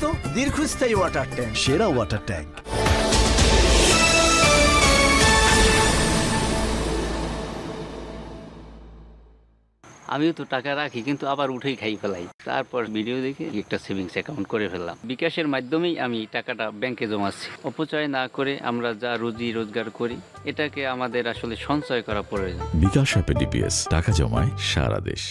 মুক্ত দীর্ঘস্থায়ী water tank, সেরা ওয়াটার ট্যাঙ্ক। আমিও তো টাকা রাখি, কিন্তু আবার উঠেই খাই ফেলাই। তারপর ভিডিও দেখে একটা সেভিংস অ্যাকাউন্ট করে ফেললাম। বিকাশের মাধ্যমেই আমি টাকাটা ব্যাংকে জমাচ্ছি। অপচয় না করে আমরা যা রুজি রোজগার করি, এটাকে আমাদের আসলে সঞ্চয় করা প্রয়োজন। বিকাশ অ্যাপে ডিপিএস, টাকা জমায় সারা দেশ।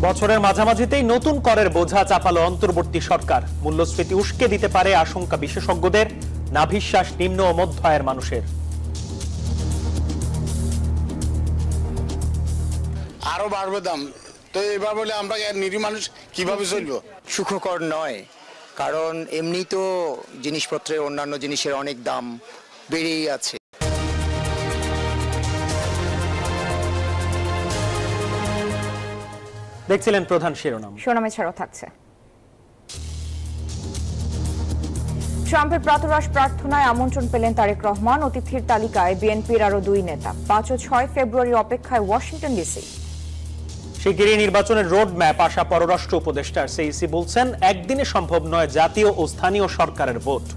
বছরের মাঝামাঝিতেই নতুন করের বোঝা চাপালো অন্তর্বর্তী সরকার। মূল্যস্ফীতি উস্কে দিতে পারে আশঙ্কা বিশেষজ্ঞদের, নাভিশ্বাস নিম্ন ও মধ্য আয়ের মানুষের। আরো বাড়বে দাম, তো এবার বলে আমরা নিরীহ মানুষ কিভাবে চলবো? সুখকর নয়, কারণ এমনি তো জিনিসপত্রের অন্যান্য জিনিসের অনেক দাম বেড়েই আছে। দেখছিলেন প্রধান শিরোনাম। শিরোনামে ছাড়াও থাকছে ট্রাম্পের প্রাতরাশ প্রার্থনায় আমন্ত্রণ পেলেন তারেক রহমান। অতিথির তালিকায় বিএনপির আরো 2 নেতা। 5 ও 6 ফেব্রুয়ারির অপেক্ষায় ওয়াশিংটন ডিসি। শিগগিরই নির্বাচনের রোড ম্যাপ আশা পররাষ্ট্র উপদেষ্টার। সিইসি বলছেন একদিনে সম্ভব নয় জাতীয় ও স্থানীয় সরকারের ভোট।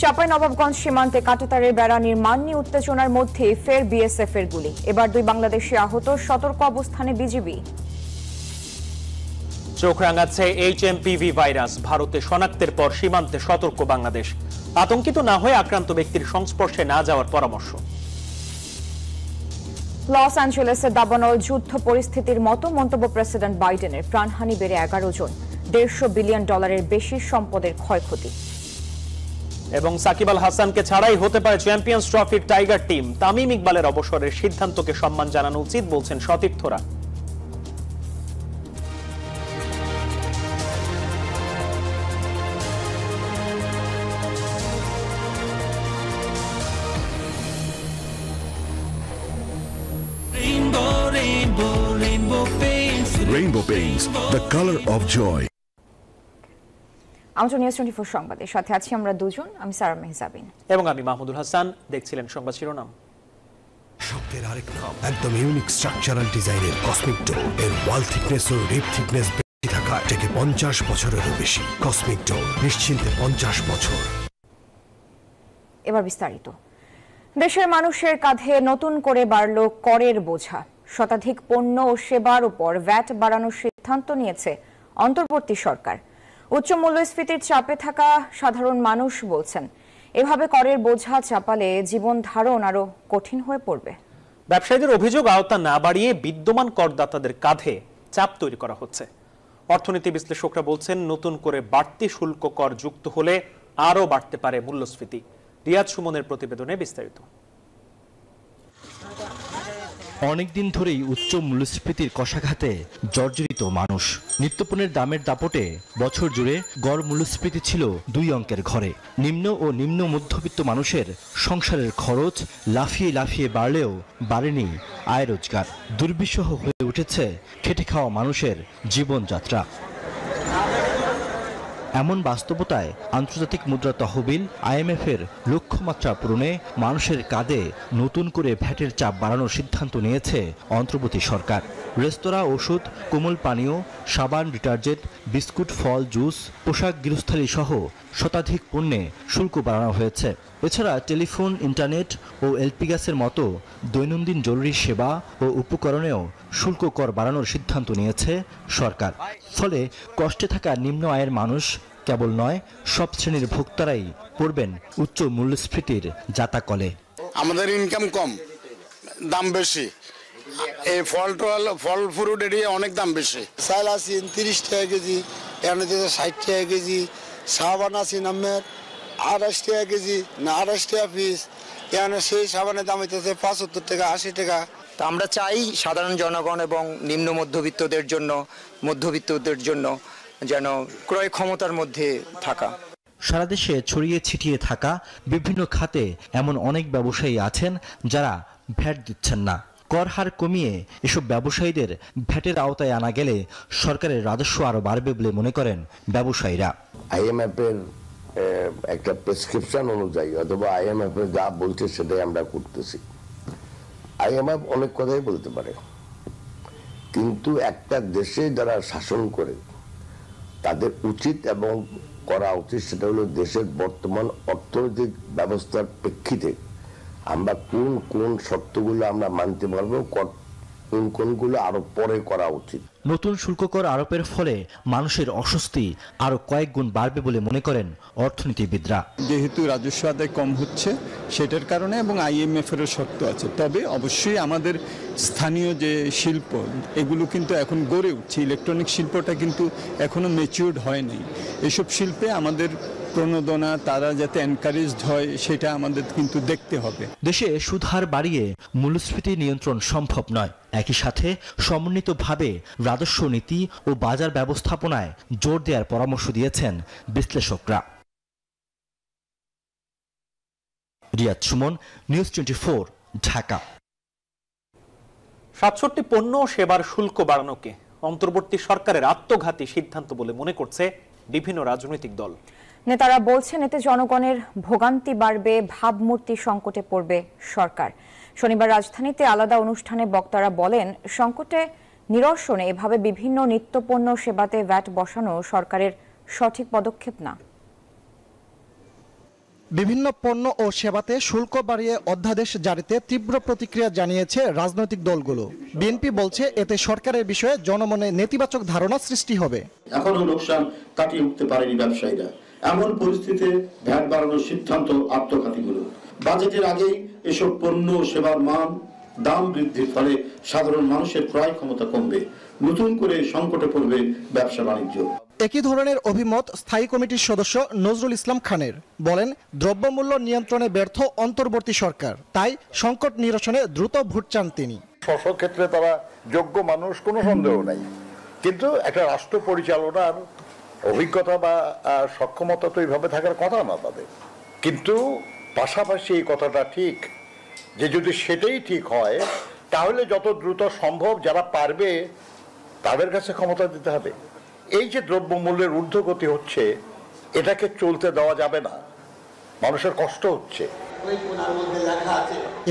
চাঁপাইনবাবগঞ্জ সীমান্তে কাঁটাতারের বেড়া নির্মাণ নিয়ে উত্তেজনার মধ্যে ফের বিএসএফ এর গুলি। এবার 2 বাংলাদেশি আহত, সতর্ক অবস্থানে বিজিবি। চোখ রাঙাচ্ছে এইচএমপিভি ভাইরাস। ভারতে শনাক্তের পর সীমান্তে সতর্ক বাংলাদেশ। আতঙ্কিত না হয়ে আক্রান্ত ব্যক্তির সংস্পর্শে না যাওয়ার পরামর্শ। লস অ্যাঞ্জেলেসে দাবানল যুদ্ধ পরিস্থিতির মতো মন্তব্য প্রেসিডেন্ট বাইডেনের। প্রাণহানি বেড়ে 11 জন। $150 বিলিয়ন বেশি সম্পদের ক্ষয়ক্ষতি। এবং সাকিব আল হাসানকে ছাড়াই হতে পারে চ্যাম্পিয়ন্স ট্রফির টাইগার টিম। তামিম ইকবালের অবসরের সিদ্ধান্তকে সম্মান জানানো উচিত বলছেন সতীর্থরা। Rainbow Paints, the color of joy. আমন্ত্রণ নিউজ 24 সংবাদের সাথে আছি আমরা দুজন। আমি সারা মেহজাবিন এবং আমি মাহমুদুল হাসান। দেখছিলেন সংবাদ শিরোনাম। শক্তের আরেক নাম, একদম ইউনিক স্ট্রাকচারাল ডিজাইনের কসমিক ডোর। এর ওয়াল থিকনেস ও রিপ থিকনেস বেশি থাকা থেকে 50 বছরেরও বেশি। কসমিক ডোর, নিশ্চিন্তে 50 বছর। এবার বিস্তারিত। দেশের মানুষের কাঁধে নতুন করে বাড়ল করের বোঝা। শতাধিক পণ্য ও সেবার উপর ভ্যাট বাড়ানোর সিদ্ধান্ত নিয়েছে অন্তর্বর্তী সরকার। উচ্চ মূল্যস্ফীতির চাপে থাকা সাধারণ মানুষ বলছেন, এভাবে করের বোঝা চাপালে জীবন ধারণ আরো কঠিন হয়ে পড়বে। ব্যবসায়ীদের অভিযোগ, আওতা না বাড়িয়ে বিদ্যমান করদাতাদের কাঁধে চাপ তৈরি করা হচ্ছে। অর্থনীতি বিশ্লেষকরা বলছেন, নতুন করে বাড়তি শুল্ক কর যুক্ত হলে আরও বাড়তে পারে মূল্যস্ফীতি। রিয়াজ সুমনের প্রতিবেদনে বিস্তারিত। অনেকদিন ধরেই উচ্চ মূল্যস্ফীতির কষাঘাতে জর্জরিত মানুষ। নিত্যপণ্যের দামের দাপটে বছর জুড়ে গড় মূল্যস্ফীতি ছিল 2 অঙ্কের ঘরে। নিম্ন ও নিম্ন মধ্যবিত্ত মানুষের সংসারের খরচ লাফিয়ে লাফিয়ে বাড়লেও বাড়েনি আয় রোজগার। দুর্বিষহ হয়ে উঠেছে খেটে খাওয়া মানুষের জীবনযাত্রা। এমন বাস্তবতায় আন্তর্জাতিক মুদ্রা তহবিল IMF-এর লক্ষ্যমাত্রা পূরণে মানুষের কাঁধে নতুন করে ভ্যাটের চাপ বাড়ানোর সিদ্ধান্ত নিয়েছে অন্তর্বর্তী সরকার। রেস্তোরাঁ, ওষুধ, কোমল পানীয়, সাবান, ডিটারজেন্ট, বিস্কুট, ফল, জুস, পোশাক, গৃহস্থালী সহ শতাধিক পণ্যে শুল্ক বাড়ানো হয়েছে। এছাড়া টেলিফোন, ইন্টারনেট ও এলপি গ্যাসের মতো দৈনন্দিন জরুরি সেবা ও উপকরণেও শুল্ক কর বাড়ানোর সিদ্ধান্ত নিয়েছে সরকার। ফলে কষ্টে থাকা নিম্ন আয়ের মানুষ কেবল নয়, সব শ্রেণীর ভোক্তারাই পড়বেন উচ্চ মূল্যস্ফীতির জাতাকলে। আমাদের ইনকাম কম, দাম বেশি। এই ফল ফ্রুট এরিয়া অনেক দাম বেশি। চাল আছে 30 টাকা কেজি, এখানে 60 টাকা কেজি। সাবান আছে নামের 28 টাকা কেজি, না 28 টাকা পিস। এখানে সেই সাবানের দাম হইতেছে 75 টাকা, 80 টাকা। তা আমরা চাই সাধারণ জনগণ এবং নিম্ন মধ্যবিত্তদের জন্য যেন ক্রয় ক্ষমতার মধ্যে থাকা। সারা দেশে ছড়িয়ে ছিটিয়ে থাকা বিভিন্ন খাতে এমন অনেক ব্যবসায়ী আছেন যারা ভ্যাট দিচ্ছেন না। কর হার কমিয়ে এসব ব্যবসায়ীদের ভ্যাটের আওতায় আনা গেলে সরকারের রাজস্ব আরো বাড়বে বলে মনে করেন ব্যবসায়ীরা। IMF এর একটা প্রেসক্রিপশন অনুযায়ী অথবা IMF এর যা বলছে সেটাই আমরা করতেছি। IMF অনেক কথাই বলতে পারে, কিন্তু একটা দেশে যারা শাসন করে তাদের উচিত এবং করা উচিত সেটা হলো দেশের বর্তমান অর্থনৈতিক ব্যবস্থার প্রেক্ষিতে আমরা কোন কোন শর্তগুলো আমরা মানতে পারবো, কোনগুলো আরো পরে করা উচিত। নতুন শুল্ক কর আরোপের ফলে মানুষের অস্বস্তি আরো কয়েক গুণ বাড়বে বলে মনে করেন অর্থনীতিবিদরা। যেহেতু রাজস্ব আদায় কম হচ্ছে সেটার কারণে এবং IMF এরও শর্ত আছে, তবে অবশ্যই আমাদের স্থানীয় যে শিল্প এগুলো কিন্তু এখন গড়ে উঠছে। ইলেকট্রনিক শিল্পটা কিন্তু এখনো ম্যাচিউরড হয় নাই। এসব শিল্পে আমাদের প্রণোদনা তারা যাতে এনকারেজড হয় সেটা আমাদের কিন্তু দেখতে হবে। দেশে সুদ হার বাড়িয়ে মূল্যস্ফীতি নিয়ন্ত্রণ সম্ভব নয়। একই সাথে সমন্বিতভাবে রাজস্ব নীতি ও বাজার ব্যবস্থাপনায় জোর দেওয়ার পরামর্শ দিয়েছেন বিশ্লেষকরা। রিয়াদ সুমন, নিউজ 24, ঢাকা। ৬৭ পণ্য ও সেবার শুল্ক বাড়ানোকে অন্তর্বর্তী সরকারের আত্মঘাতী সিদ্ধান্ত বলে মনে করছে বিভিন্ন রাজনৈতিক দল। নেতারা বলছেন এতে জনগণের ভোগান্তি বাড়বে, ভাবমূর্তি সংকটে পড়বে সরকার। শনিবার রাজধানীতে আলাদা অনুষ্ঠানে বক্তারা বলেন, সংকটে নিরসনে এভাবে বিভিন্ন নিত্যপণ্য সেবাতে ভ্যাট বসানো সরকারের সঠিক পদক্ষেপ না। বিভিন্ন পণ্য ও সেবাতে শুল্ক বাড়িয়ে অধ্যাদেশ জারিতে তীব্র প্রতিক্রিয়া জানিয়েছে রাজনৈতিক দলগুলো। বিএনপি বলছে এতে সরকারের বিষয়ে জনমনে নেতিবাচক ধারণা সৃষ্টি হবে। এখনো লোকসান কাটিয়ে উঠতে পারেনি ব্যবসায়ীরা। এমন পরিস্থিতিতে ভ্যাট বাড়ানোর সিদ্ধান্ত আত্মঘাতীগুলো। বাজেটের আগেই এসব পণ্য সেবার মান দাম বৃদ্ধির ফলে সাধারণ মানুষের ক্রয় ক্ষমতা কমবে, নতুন করে সংকটে পড়বে ব্যবসা বাণিজ্য। একই ধরনের অভিমত স্থায়ী কমিটির সদস্য নজরুল ইসলাম খানের। বলেন, দ্রব্যমূল্য নিয়ন্ত্রণে ব্যর্থ অন্তর্বর্তী সরকার, তাই সংকট নিরসনে দ্রুত ভোট চান তিনি। স্ব ক্ষেত্রে তারা যোগ্য মানুষ, কোনো সন্দেহ নাই, কিন্তু একটা রাষ্ট্র পরিচালনার অভিজ্ঞতা বা সক্ষমতা তো এইভাবে থাকার কথা না তাদের। কিন্তু পাশাপাশি এই কথাটা ঠিক যে যদি সেটাই ঠিক হয় তাহলে যত দ্রুত সম্ভব যারা পারবে তাদের কাছে ক্ষমতা দিতে হবে। এই যে দ্রব্যমূল্যের ঊর্ধ্বগতি হচ্ছে এটাকে চলতে দেওয়া যাবে না, মানুষের কষ্ট হচ্ছে।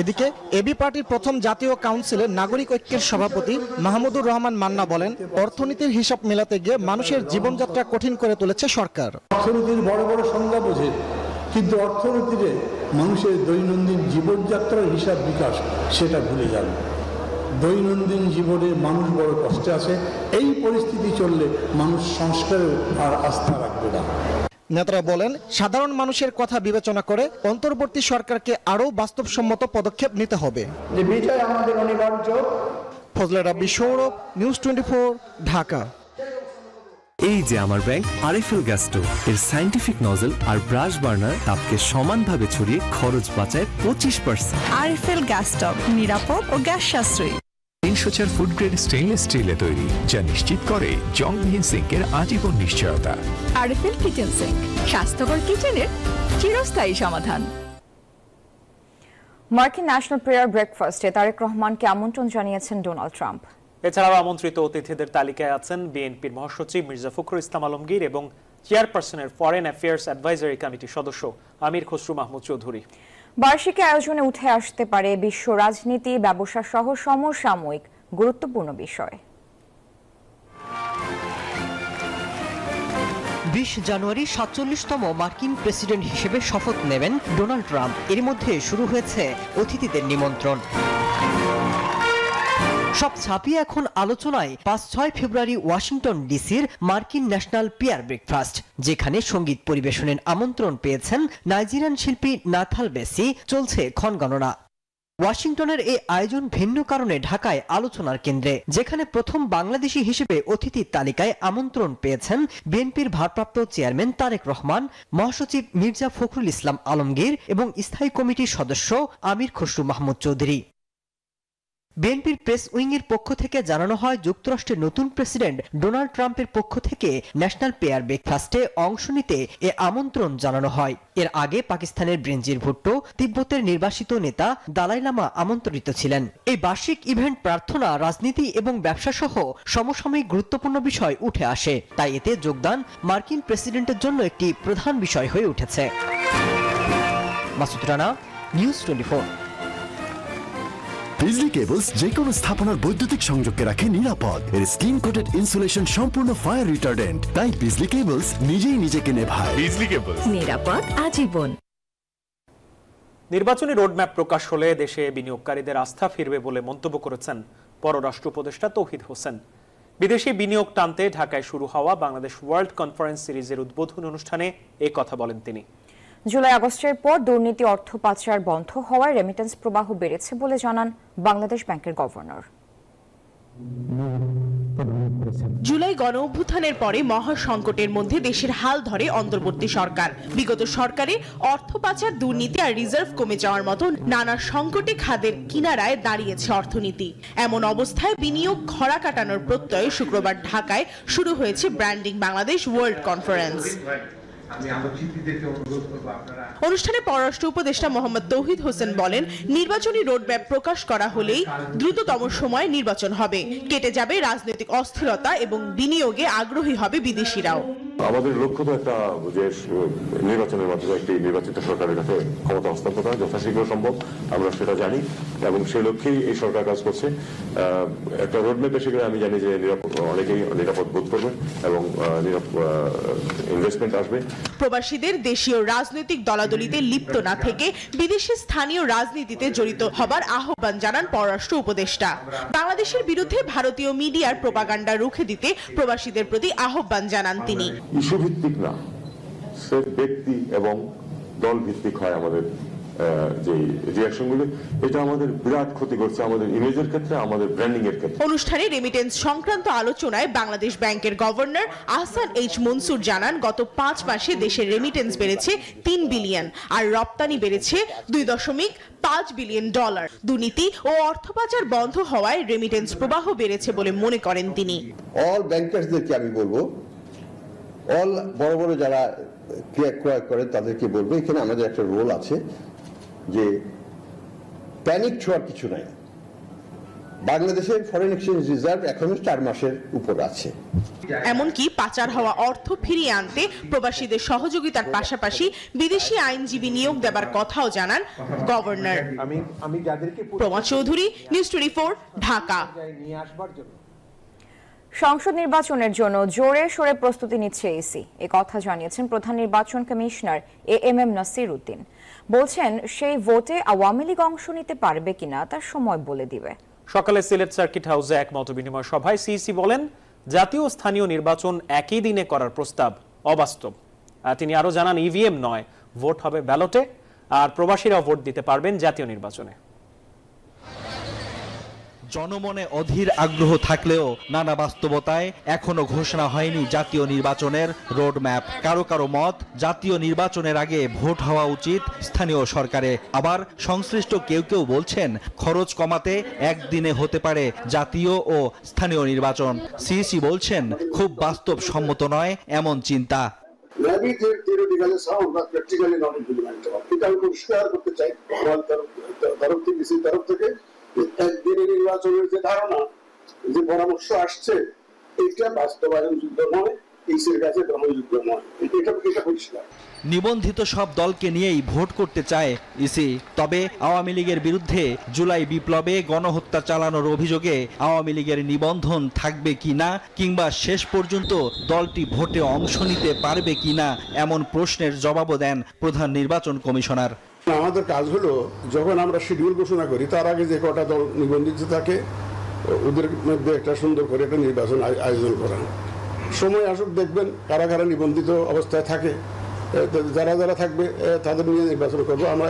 এদিকে এবি পার্টির প্রথম জাতীয় কাউন্সিলের নাগরিক ঐক্যের সভাপতি মাহমুদুর রহমান মান্না বলেন, অর্থনীতির হিসাব মেলাতে গিয়ে মানুষের জীবনযাত্রা কঠিন করে তুলেছে সরকার। অর্থনীতির বড় বড় সংজ্ঞা বোঝে, কিন্তু অর্থনীতিতে মানুষের দৈনন্দিন জীবনযাত্রার হিসাব বিকাশ সেটা ভুলে যান। দৈনন্দিন জীবনে মানুষ বড় কষ্টে আছে। এই পরিস্থিতি চললে মানুষ সংস্কারেও আর আস্থা রাখবে না। নেতারা বলেন, সাধারণ মানুষের কথা বিবেচনা করে অন্তর্বর্তী সরকারকে আরও বাস্তবসম্মত পদক্ষেপ নিতে হবে। যে বিজয় আমাদের অনিবার্য। ফজলে রাব্বি সৌরভ, নিউজ 24, ঢাকা। এই যে আমার ব্যাংক আরএফএল গ্যাস স্টোভ, এর সায়েন্টিফিক নজল আর ব্রাশ বার্নার তাপকে সমানভাবে ছড়িয়ে খরচ বাঁচায় 25%। আরএফএল গ্যাস স্টোভ নিরাপদ ও গ্যাস সাশ্রয়ী। 304 ফুড গ্রেড স্টেইনলেস স্টিলে তৈরি, যা নিশ্চিত করে জংবিহীন সিঙ্কের আজীবন নিশ্চয়তা। আরএফএল কিচেন সিঙ্ক, স্বাস্থ্যকর কিচেনের চিরস্থায়ী সমাধান। মার্কিন ন্যাশনাল প্রেয়ার ব্রেকফাস্টে তারেক রহমানকে আমন্ত্রণ জানিয়েছেন ডোনাল্ড ট্রাম্প। এছাড়াও আমন্ত্রিত অতিথিদের তালিকায় আছেন বিএনপির মহাসচিব মির্জা ফখরুল ইসলাম আলমগীর এবং চেয়ারপারসনের ফরেন অ্যাফেয়ার্স অ্যাডভাইজারি কমিটির সদস্য আমির খসরু মাহমুদ চৌধুরী। বার্ষিকী আয়োজনে উঠে আসতে পারে বিশ্ব রাজনীতি, ব্যবসা সহ সমসাময়িক গুরুত্বপূর্ণ বিষয়। 20 জানুয়ারি 47তম মার্কিন প্রেসিডেন্ট হিসেবে শপথ নেবেন ডোনাল্ড ট্রাম্প। এর মধ্যে শুরু হয়েছে অতিথিদের নিমন্ত্রণ। সব ছাপিয়ে এখন আলোচনায় 5-6 ফেব্রুয়ারি ওয়াশিংটন ডিসির মার্কিন ন্যাশনাল পিয়ার ব্রেকফাস্ট, যেখানে সঙ্গীত পরিবেশনের আমন্ত্রণ পেয়েছেন নাইজেরিয়ান শিল্পী নাথাল বেসি। চলছে ক্ষণগণনা। ওয়াশিংটনের এই আয়োজন ভিন্ন কারণে ঢাকায় আলোচনার কেন্দ্রে, যেখানে প্রথম বাংলাদেশি হিসেবে অতিথির তালিকায় আমন্ত্রণ পেয়েছেন বিএনপির ভারপ্রাপ্ত চেয়ারম্যান তারেক রহমান, মহাসচিব মির্জা ফখরুল ইসলাম আলমগীর এবং স্থায়ী কমিটির সদস্য আমির খসরু মাহমুদ চৌধুরী। বিএনপির প্রেস উইংয়ের পক্ষ থেকে জানানো হয়, যুক্তরাষ্ট্রের নতুন প্রেসিডেন্ট ডোনাল্ড ট্রাম্পের পক্ষ থেকে ন্যাশনাল পেয়ার ব্রেকফাস্টে অংশ নিতে এ আমন্ত্রণ জানানো হয়। এর আগে পাকিস্তানের বেনজির ভুট্টো, তিব্বতের নির্বাসিত নেতা দালাই লামা আমন্ত্রিত ছিলেন। এই বার্ষিক ইভেন্ট প্রার্থনা, রাজনীতি এবং ব্যবসা সহ সমসাময়িক গুরুত্বপূর্ণ বিষয় উঠে আসে, তাই এতে যোগদান মার্কিন প্রেসিডেন্টের জন্য একটি প্রধান বিষয় হয়ে উঠেছে। মাসুদ রানা, নিউজ 24। বিজলি কেবলস যে কোনো স্থাপনার বৈদ্যুতিক সংযোগকে রাখে নিরাপদ। এর স্ক্রিন কোটেড ইনসুলেশন সম্পূর্ণ ফায়ার রিটার্ডেন্ট, তাই বিজলি কেবলস নিজেই নিজেকে নেভায়। বিজলি কেবলস, নিরাপদ আজীবন। নির্বাচনী রোডম্যাপ প্রকাশ হলে দেশে বিনিয়োগকারীদের আস্থা ফিরবে বলে মন্তব্য করেছেন পররাষ্ট্র উপদেষ্টা তৌহিদ হোসেন। বিদেশি বিনিয়োগ টানতে ঢাকায় শুরু হওয়া বাংলাদেশ ওয়ার্ল্ড কনফারেন্স সিরিজের উদ্বোধনী অনুষ্ঠানে এই কথা বলেন তিনি। জুলাই আগস্টের পর দুর্নীতি, অর্থ পাচার বন্ধ হওয়ায় রেমিটেন্স প্রবাহ বেড়েছে বলে জানান বাংলাদেশ ব্যাংকের গভর্নর। জুলাই গণঅভ্যুত্থানের পরে মহা সংকটের মধ্যে দেশের হাল ধরে অন্তর্বর্তী সরকার। বিগত সরকারে অর্থ পাচার, দুর্নীতি আর রিজার্ভ কমে যাওয়ার মতো নানা সংকটে খাদের কিনারায় দাঁড়িয়েছে অর্থনীতি। এমন অবস্থায় বিনিয়োগ খরা কাটানোর প্রত্যয়ে শুক্রবার ঢাকায় শুরু হয়েছে ব্র্যান্ডিং বাংলাদেশ ওয়ার্ল্ড কনফারেন্স। অনুষ্ঠানে পররাষ্ট্র উপদেষ্টা মোহাম্মদ তৌহিদ হোসেন বলেন, নির্বাচনী রোডম্যাপ প্রকাশ করা হলেই দ্রুততম সময়ে নির্বাচন হবে, কেটে যাবে রাজনৈতিক অস্থিরতা এবং বিনিয়োগে আগ্রহী হবে বিদেশিরাও। আমাদের লক্ষ্য তো একটা যে নির্বাচনের মাধ্যমে একটি নির্বাচিত সরকারের কাছে ক্ষমতা হস্তান্তর করা যথাশীঘ্র সম্ভব, আমরা সেটা জানি এবং সেই লক্ষ্যেই এই সরকার কাজ করছে। একটা রোডম্যাপ এসে গেলে আমি জানি যে অনেকেই নিরাপদ বোধ করবে এবং ইনভেস্টমেন্ট আসবে। প্রবাসীদের দেশীয় রাজনৈতিক দলাদলিতে লিপ্ত না থেকে বিদেশি স্থানীয় রাজনীতিতে জড়িত হবার আহ্বান জানান পররাষ্ট্র উপদেষ্টা। বাংলাদেশের বিরুদ্ধে ভারতীয় মিডিয়ার প্রোপাগান্ডা রুখে দিতে প্রবাসীদের প্রতি আহ্বান জানান তিনি। ইস্যু ভিত্তিক না, সে ব্যক্তি এবং দল ভিত্তিক হয় আমাদের যে রিঅ্যাকশনগুলো, এটা আমাদের বিরাট ক্ষতি করছে আমাদের ইমেজের ক্ষেত্রে, আমাদের ব্র্যান্ডিং এর ক্ষেত্রে। অনুষ্ঠানে রেমিটেন্স সংক্রান্ত আলোচনায় বাংলাদেশ ব্যাংকের গভর্নর আহসান এইচ মনসুর জানান, গত 5 মাসে দেশের রেমিটেন্স বেড়েছে 3 বিলিয়ন আর রপ্তানি বেড়েছে $2.5 বিলিয়ন। দুর্নীতি ও অর্থ পাচার বন্ধ হওয়ায় রেমিটেন্স প্রবাহ বেড়েছে বলে মনে করেন তিনি। অল ব্যাংকার্সদেরকে আমি বলবো, অল বড় বড় যারা ক্রয় করে তাদেরকে বলবো, এখানে আমাদের একটা রোল আছে যে প্যানিক ছোঁয়ার কিছু নাই। বাংলাদেশের ফরেন এক্সচেঞ্জ রিজার্ভ এখনো 4 মাসের উপর আছে। এমনকি পাচার হওয়া অর্থ ফিরিয়ে আনতে প্রবাসীদের সহযোগিতার পাশাপাশি বিদেশি আইনজীবী নিয়োগ দেবার কথাও জানান গভর্নর। প্রমা চৌধুরী, নিউজ 24, ঢাকা। সংসদ নির্বাচনের জন্য জোরে সোরে প্রস্তুতি নিচ্ছে ইসি, এ কথা জানিয়েছেন প্রধান নির্বাচন কমিশনার এএমএম নাসির উদ্দিন। বলছেন, সেই ভোটে আওয়ামী লীগ অংশ নিতে পারবে কিনা তার সময় বলে দিবে। সকালে সিলেট সার্কিট হাউসে এক মতবিনিময় সভায় সিইসি বলেন, জাতীয় ও স্থানীয় নির্বাচন একই দিনে করার প্রস্তাব অবাস্তব। তিনি আরো জানান, ইভিএম নয়, ভোট হবে ব্যালটে, আর প্রবাসীরাও ভোট দিতে পারবেন জাতীয় নির্বাচনে। জনমনে অধীর আগ্রহ থাকলেও নানা বাস্তবতায় এখনো ঘোষণা হয়নি জাতীয় নির্বাচনের রোডম্যাপ। কারো কারো মত, জাতীয় নির্বাচনের আগে ভোট হওয়া উচিত স্থানীয় সরকারে। আবার সংশ্লিষ্ট কেউ কেউ বলছেন, খরচ কমাতে একদিনে হতে পারে জাতীয় ও স্থানীয় নির্বাচন। সিইসি বলছেন, খুব বাস্তবসম্মত নয় এমন চিন্তা। একদিনে নির্বাচনের যে ধারণা, যে পরামর্শ আসছে, এটা বাস্তবায়নযোগ্য নয়, ইসির কাছে গ্রহণযোগ্য নয়, এটা পরিষ্কার। নিবন্ধিত সব দলকে নিয়েই ভোট করতে চায় ইসি। তবে আওয়ামী লীগের বিরুদ্ধে জুলাই বিপ্লবে গণহত্যা চালানোর অভিযোগে আওয়ামী লীগের নিবন্ধন থাকবে কিনা, কিংবা শেষ পর্যন্ত দলটি ভোটে অংশ নিতে পারবে কিনা, এমন প্রশ্নের জবাবও দেন প্রধান নির্বাচন কমিশনার। আমাদের কাজ হলো, যখন আমরা শিডিউল ঘোষণা করি তার আগে যে কটা দল নিবন্ধিত থাকে ওদের মধ্যে একটা সুন্দর করে একটা নির্বাচন আয়োজন করা। সময় আসুক, দেখবেন কারা কারা নিবন্ধিত অবস্থায় থাকে, যারা যারা থাকবে তাদের নিয়ে নির্বাচন করবো। আমরা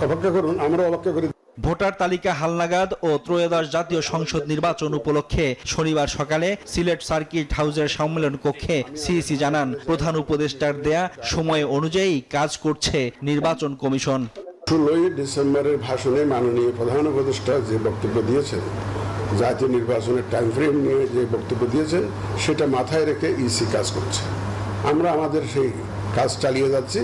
অপেক্ষা করুন, আমরা অপেক্ষা করি। ভোটার তালিকা হালনাগাদ ও ত্রয়োদশ জাতীয় সংসদ নির্বাচন উপলক্ষে শনিবার সকালে সিলেট সার্কিট হাউসের সম্মেলন কক্ষে সিইসি জানান, প্রধান উপদেষ্টার দেয়া সময় অনুযায়ী কাজ করছে নির্বাচন কমিশন। 16ই ডিসেম্বরের ভাষণে মাননীয় প্রধান উপদেষ্টা যে বক্তব্য দিয়েছেন, জাতীয় নির্বাচনের টাইম ফ্রেম নিয়ে যে বক্তব্য দিয়েছেন, সেটা মাথায় রেখে ইসি কাজ করছে। আমরা আমাদের সেই কাজ চালিয়ে যাচ্ছি।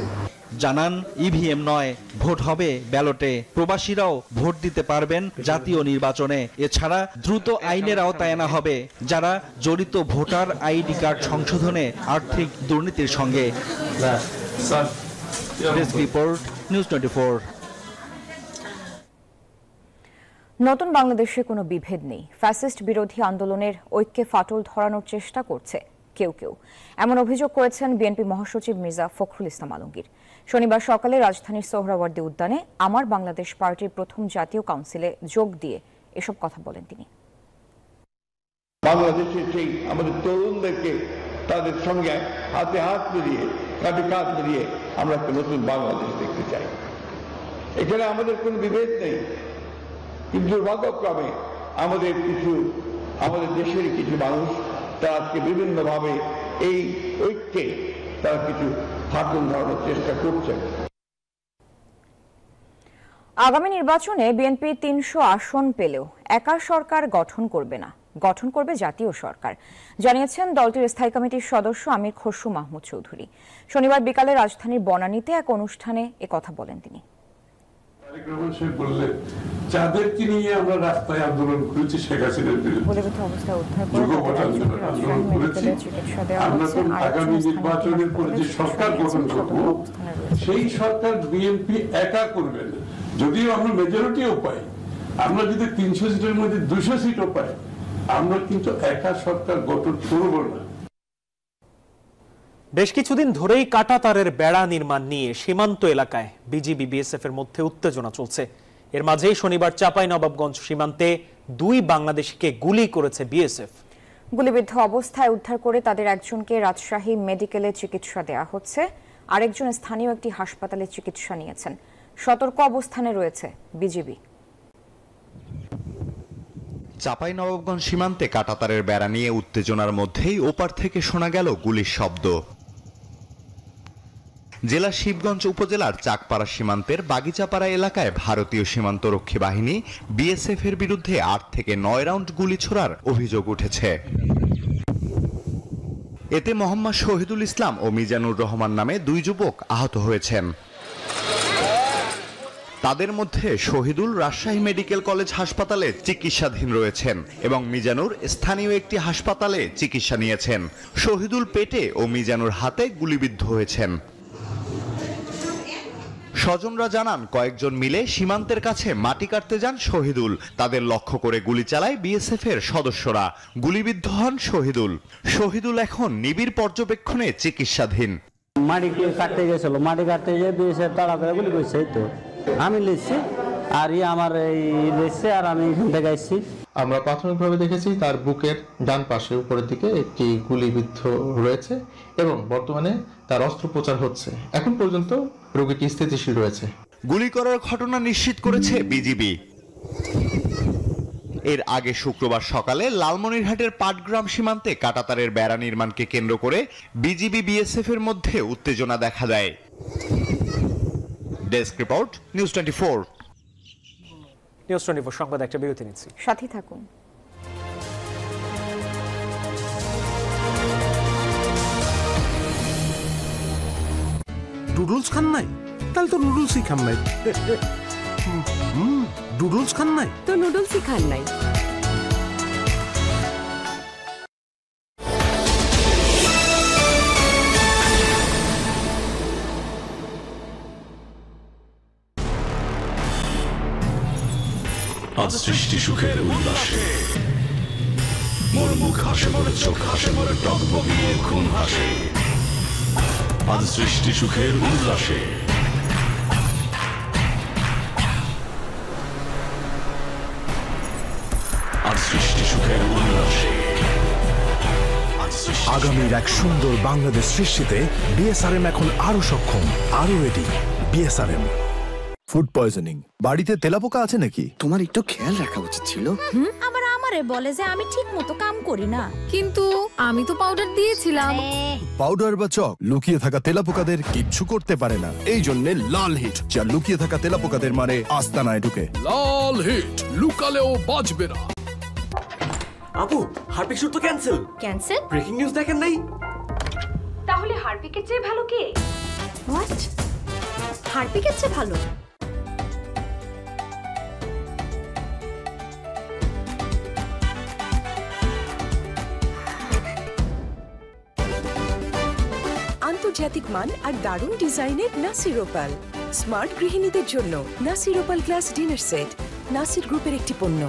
জানান, ইভিএম নয়, ভোট হবে ব্যালটে। প্রবাসীরাও ভোট দিতে পারবেন জাতীয় নির্বাচনে। এছাড়া দ্রুত আইনের আওতায় আনা হবে যারা জড়িত ভোটার আইডি কার্ড সংশোধনে আর্থিক দুর্নীতির সঙ্গে। Desk report, news 24। নতুন বাংলাদেশে কোনো বিভেদ নেই। ফ্যাসিস্ট বিরোধী আন্দোলনের ঐক্যে ফাটল ধরানোর চেষ্টা করছে কেউ কেউ, এমন অভিযোগ করেছেন বিএনপি মহাসচিব মির্জা ফখরুল ইসলাম আলমগীর। শনিবার সকালে রাজধানীর সোহরাওয়ার্দী উদ্যানে আমার বাংলাদেশ পার্টির প্রথম জাতীয় কাউন্সিলে যোগ দিয়ে এসব কথা বলেন তিনি। বাংলাদেশের সেই আমাদের তরুণদেরকে তাদের সঙ্গে হাতে হাত মিলিয়ে, কাঁধে কাঁধ মিলিয়ে আমরা একটা নতুন বাংলাদেশ দেখতে চাই। এখানে আমাদের কোনো বিভেদ নেই, কিন্তু দুর্ভাগ্যক্রমে আমাদের দেশের কিছু মানুষ তারা আজকে বিভিন্নভাবে এই ঐক্যে তারা কিছু ফাটল ধরানোর চেষ্টা করছেন। আগামী নির্বাচনে বিএনপি 300 আসন পেলেও একা সরকার গঠন করবে না, গঠন করবে জাতীয় সরকার, জানিয়েছেন দলটির স্থায়ী কমিটির সদস্য আমির খসরু মাহমুদ চৌধুরী। শনিবার বিকালে রাজধানীর বনানীতে এক অনুষ্ঠানে একথা বলেন তিনি। যাদেরকে নিয়ে আমরা রাস্তায় আন্দোলন করেছি, শেখ হাসিনার বিরুদ্ধে আগামী নির্বাচনের পরে যে সরকার গঠন করব, সেই সরকার বিএনপি একা করবে না। যদিও আমরা মেজরিটিও পাই, আমরা যদি 300 সিটের মধ্যে 200 সিটও পাই, আমরা কিন্তু একা সরকার গঠন করব না। বেশ কিছুদিন ধরেই কাঁটাতারের বেড়া নির্মাণ নিয়ে সীমান্ত এলাকায় বিজিবি বিএসএফ এর মধ্যে উত্তেজনা চলছে। এর মাঝেই শনিবার চাঁপাইনবাবগঞ্জ সীমান্তে 2 বাংলাদেশিকে গুলি করেছে বিএসএফ। গুলিবিদ্ধ অবস্থায় উদ্ধার করে তাদের একজনকে রাজশাহী মেডিকেলে চিকিৎসা দেওয়া হচ্ছে, আরেকজন স্থানীয় একটি হাসপাতালে চিকিৎসা নিয়েছেন। সতর্ক অবস্থানে রয়েছে বিজিবি। চাঁপাইনবাবগঞ্জ সীমান্তে কাঁটাতারের বেড়া নিয়ে উত্তেজনার মধ্যেই ওপার থেকে শোনা গেল গুলির শব্দ। জেলার শিবগঞ্জ উপজেলার চাকপাড়া সীমান্তের বাগিচাপাড়া এলাকায় ভারতীয় সীমান্তরক্ষী বাহিনী বিএসএফ এর বিরুদ্ধে 8 থেকে 9 রাউন্ড গুলি ছোড়ার অভিযোগ উঠেছে। এতে মোহাম্মদ শহীদুল ইসলাম ও মিজানুর রহমান নামে 2 যুবক আহত হয়েছেন। তাদের মধ্যে শহীদুল রাজশাহী মেডিকেল কলেজ হাসপাতালে চিকিৎসাধীন রয়েছেন এবং মিজানুর স্থানীয় একটি হাসপাতালে চিকিৎসা নিয়েছেন। শহীদুল পেটে ও মিজানুর হাতে গুলিবিদ্ধ হয়েছেন। স্বজনরা জানান, কয়েকজন মিলে সীমান্তের কাছে মাটি কাটতে যান শহীদুল। তাদের লক্ষ্য করে গুলি চালায় বিএসএফ এর সদস্যরা। গুলিবিদ্ধ হন শহীদুল। শহীদুল এখন নিবিড় পর্যবেক্ষণে চিকিৎসাধীন। মাটি কাটতে গেছিল, মাটি কাটতে গিয়ে বিএসএফ তাড়া করে গুলি করছে। তো আমি লিখছি আর আমার এই লিখছে আর আমি এখান থেকে আসছি। আমরা প্রাথমিকভাবে দেখেছি তার বুকের ডান পাশে উপরের দিকে একটি গুলিবিদ্ধ রয়েছে এবং বর্তমানে তার অস্ত্রোপচার হচ্ছে। এখন পর্যন্ত রোগীটি স্থিতিশীল রয়েছে। গুলি করার ঘটনা নিশ্চিত করেছে বিজিবি। এর আগে শুক্রবার সকালে লালমনিরহাটের পাটগ্রাম সীমান্তে কাঁটাতারের বেড়া নির্মাণকে কেন্দ্র করে বিজিবি বিএসএফ এর মধ্যে উত্তেজনা দেখা দেয়। Desk report, news 24। নিউজ 24 সংবাদ একটা বিরতি নিচ্ছি, সাথে থাকুন। নুডলস খান নাই? তাহলে তো নুডলসই খান নাই। নুডলস খান নাই তো নুডলসই খান নাই। আজ সৃষ্টি সুখের উল্লাসে, মোর মুখ হাসে, মোর চোখ হাসে, মোর টক বগিয়ে খুন হাসে। আজ সৃষ্টি সুখের উল্লাসে, আজ সৃষ্টি সুখের উল্লাসে। আগামীর এক সুন্দর বাংলাদেশ সৃষ্টিতে বিএসআরএম এখন আরো সক্ষম, আরো রেডি। বিএসআরএম। ফুড পয়জনিং, বাড়িতে তেলাপোকা আছে নাকি? তোমার একটু খেয়াল রাখা উচিত ছিল। আমার আমারে বলে যে আমি ঠিক মতো কাম করি না, কিন্তু আমি তো পাউডার দিয়েছিলাম। পাউডার বা চক লুকিয়ে থাকা তেলাপোকাদের কিচ্ছু করতে পারে না। এই জন্য লাল হিট, যা লুকিয়ে থাকা তেলাপোকাদের মারে আস্তানায় ঢুকে। লাল হিট, লুকালেও বাঁচবে না। আপু, হারপিক শুট তো ক্যান্সেল। ক্যান্সেল? ব্রেকিং নিউজ দেখেন নাই? তাহলে হারপিকের চেয়ে ভালো কে? হোয়াট? হারপিকের চেয়ে ভালো? আন্তর্জাতিক মান আর দারুণ ডিজাইনের নাসির ওপাল, স্মার্ট গৃহিণীদের জন্য Nasir opal glass dinner set Nasir গ্রুপের একটি পণ্য।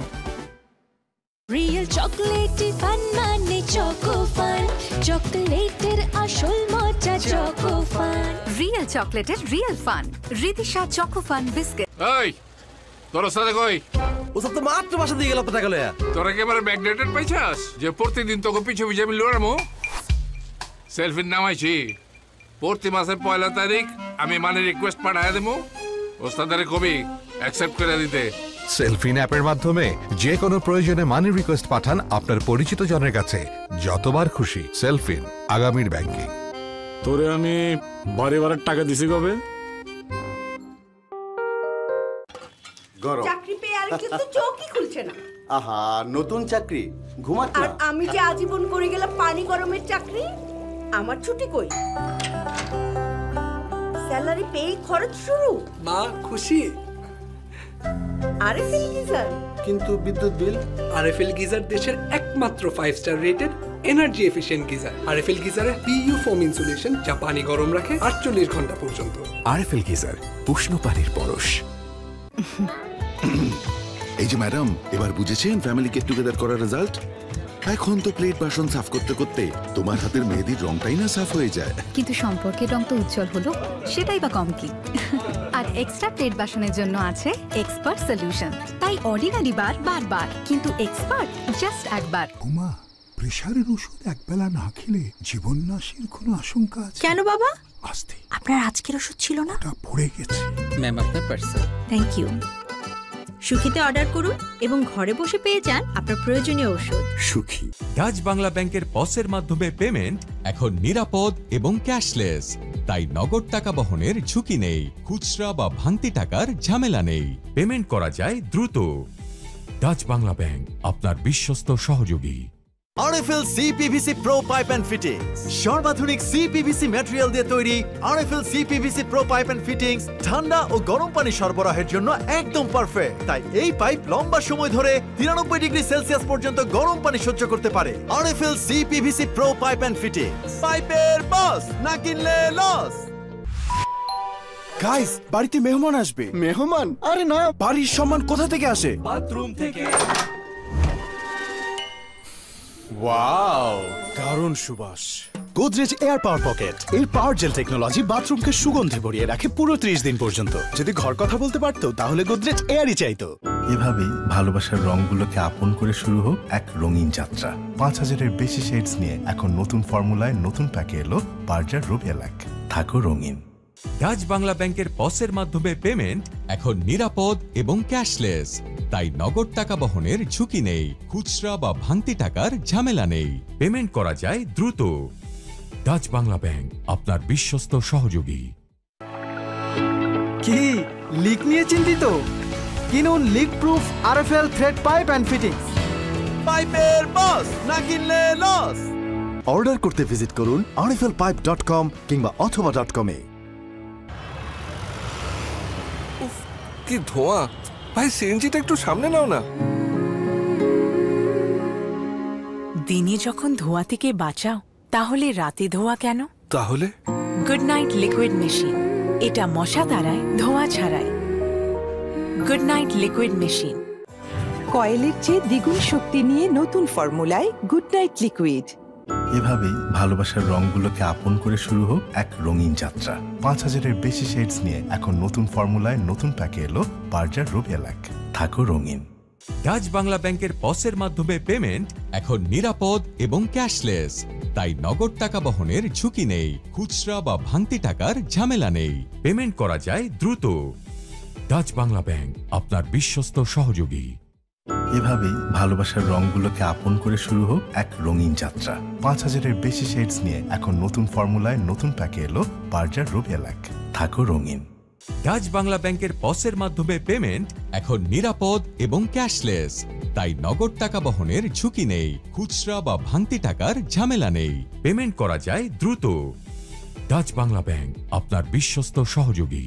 রিয়েল চকলেটি ফান মানে চকো ফান, চকলেটের আসল মজা চকো ফান। রিয়েল চকলেটের real fun, Ritisha choco fun biscuit. এই তোর সাথে কই? ও সব তো মাত্র বাসা দিয়ে গেল আপনার টাকা লয়া। তোর একেবারে ব্যাকডেটেড পাইছাস যে প্রতিদিন তোকে পিছু পিছু আমি লড়ামো। সেলফির নামাইছি, প্রতি মাসের 1 তারিখ আমি মানে রিকোয়েস্ট পাঠায় দেবো, ওস্তাদের কবি অ্যাকসেপ্ট করে দিতে। সেলফিন অ্যাপের মাধ্যমে যে কোনো প্রয়োজনে মানি রিকোয়েস্ট পাঠান আপনার পরিচিত জনের কাছে, যতবার খুশি। সেলফিন, আগামীর ব্যাংকিং। তোরে আমি বারে বারে টাকা দিছি কবে? চাকরি পেয়ে আর কিন্তু চোখই খুলছে না। আহা, নতুন চাকরি, ঘুমাচ্ছে আর আমি যে আজীবন করে গেলাম পানি গরমের চাকরি, আমার ছুটি কই? স্যালারি পেয়ে খরচ শুরু। মা খুশি? RFL geyser. কিন্তু বিদ্যুৎ বিল? আরএফএল গিজার দেশের একমাত্র 5 star rated energy efficient geyser. RFL গিজারের পিইউ ফোম ইনসুলেশন, যা পানি গরম রাখে 48 ঘন্টা পর্যন্ত। আরএফএল গিজার, উষ্ণ পানির পরশ। এই যে ম্যাডাম, এবার বুঝেছেন ফ্যামিলি গেট টুগেদার করার রেজাল্ট? এখন তো প্লেট বাসন সাফ করতে করতে তোমার হাতের মেহেদির রংটাই না সাফ হয়ে যায়। কিন্তু সম্পর্কের রং তো উজ্জ্বল হলো, সেটাই বা কম কি? আর এক্সট্রা প্লেট বাসনের জন্য আছে এক্সপার্ট সলিউশন। তাই অর্ডিনারি বার বারবার, কিন্তু এক্সপার্ট জাস্ট একবার। ওমা, প্রেসারের ওষুধ একবেলা না খেলে জীবন নাশের কোনো আশঙ্কা আছে? কেন বাবা? আস্তে। আপনার আজকের ওষুধ ছিল না? ওটা পড়ে গেছে। ম্যাম, আপনার পার্সেল। Thank you. সুখীতে অর্ডার করুন এবং ঘরে বসে পেয়ে যান আপনার প্রয়োজনীয় ওষুধ। সুখী। ডাচ বাংলা ব্যাংকের পসের মাধ্যমে পেমেন্ট এখন নিরাপদ এবং ক্যাশলেস, তাই নগদ টাকা বহনের ঝুঁকি নেই, খুচরা বা ভাঙতি টাকার ঝামেলা নেই, পেমেন্ট করা যায় দ্রুত। ডাচ বাংলা ব্যাংক, আপনার বিশ্বস্ত সহযোগী। RFL CPVC pro pipe and fittings, সর্বাধুনিক সিপিভিসি ম্যাটেরিয়াল দিয়ে তৈরি। RFL CPVC pro pipe and fittings ঠান্ডা ও গরম পানি সরবরাহের জন্য একদম পারফেক্ট। তাই এই পাইপ লম্বা সময় ধরে 93 ডিগ্রি সেলসিয়াস পর্যন্ত গরম পানি সহ্য করতে পারে। RFL CPVC pro pipe and fittings, পাইপের বস, না কিনলে লস। গাইস, বাড়িতে মেহমান আসবে। মেহমান? আরে না, বাড়ির সম্মান কোথা থেকে আসে? বাথরুম থেকে। ওয়াও, দারুণ সুবাস। গোদরেজ এয়ার পাওয়ার পকেট, এর পাওয়ার জেল টেকনোলজি বাথরুমকে সুগন্ধে ভরিয়ে রাখে পুরো 30 দিন পর্যন্ত। যদি ঘর কথা বলতে পারতো তাহলে গোদরেজ এয়ারই চাইতো। এভাবেই ভালোবাসার রংগুলোকে আপন করে শুরু হোক এক রঙিন যাত্রা। 5000-এর বেশি শেডস নিয়ে এখন নতুন ফর্মুলায় নতুন প্যাকে এলো বার্জার রুবিয়া ল্যাক। থাকো রঙিন। ডাচ বাংলা ব্যাংকের পসের মাধ্যমে পেমেন্ট এখন নিরাপদ এবং ক্যাশলেস, তাই নগদ টাকা বহনের ঝুঁকি নেই, খুচরা বা ভাঙতি টাকার ঝামেলা নেই, পেমেন্ট করা যায় দ্রুত। ডাচ বাংলা ব্যাংক, আপনার বিশ্বস্ত সহযোগী। কি লিক নিয়ে চিন্তিত? কিনুন leak proof RFL thread pipe and fittings. পাইপের বস, না কিনলে লস। অর্ডার করতে ভিজিট করুন rflpipe.com কিংবা অথবা.com এ। কি ধোঁয়া! ভাই, সিএনজিটা একটু সামনে নাও না। দিনে যখন ধোঁয়া থেকে বাঁচাও, তাহলে রাতে ধোঁয়া কেন? তাহলে গুড নাইট লিকুইড মেশিন, এটা মশা তাড়ায়, ধোঁয়া ছাড়ায়। Good night liquid machine. কয়েলের চেয়ে দ্বিগুণ শক্তি নিয়ে নতুন ফর্মুলায় গুড নাইট লিকুইড। এভাবেই ভালোবাসার রংগুলোকে আপন করে শুরু হোক এক রঙিন যাত্রা। 5000-এর বেশি শেডস নিয়ে এখন নতুন ফর্মুলায় নতুন প্যাকে এলো বার্জার রুবিয়া ল্যাক। থাকো রঙিন। ডাচ বাংলা ব্যাংকের পসের মাধ্যমে পেমেন্ট এখন নিরাপদ এবং ক্যাশলেস, তাই নগদ টাকা বহনের ঝুঁকি নেই, খুচরা বা ভাঙতি টাকার ঝামেলা নেই, পেমেন্ট করা যায় দ্রুত। ডাচ বাংলা ব্যাংক, আপনার বিশ্বস্ত সহযোগী। এভাবেই ভালোবাসার রংগুলোকে আপন করে শুরু হোক এক রঙিন যাত্রা। 5000-এর বেশি শেডস নিয়ে এখন নতুন ফর্মুলায় নতুন প্যাকে এলো বার্জার রুবি এলাক। থাকো রঙিন। ডাচ বাংলা ব্যাংকের পসের মাধ্যমে পেমেন্ট এখন নিরাপদ এবং ক্যাশলেস, তাই নগদ টাকা বহনের ঝুঁকি নেই, খুচরা বা ভাঙতি টাকার ঝামেলা নেই, পেমেন্ট করা যায় দ্রুত। ডাচ বাংলা ব্যাংক, আপনার বিশ্বস্ত সহযোগী।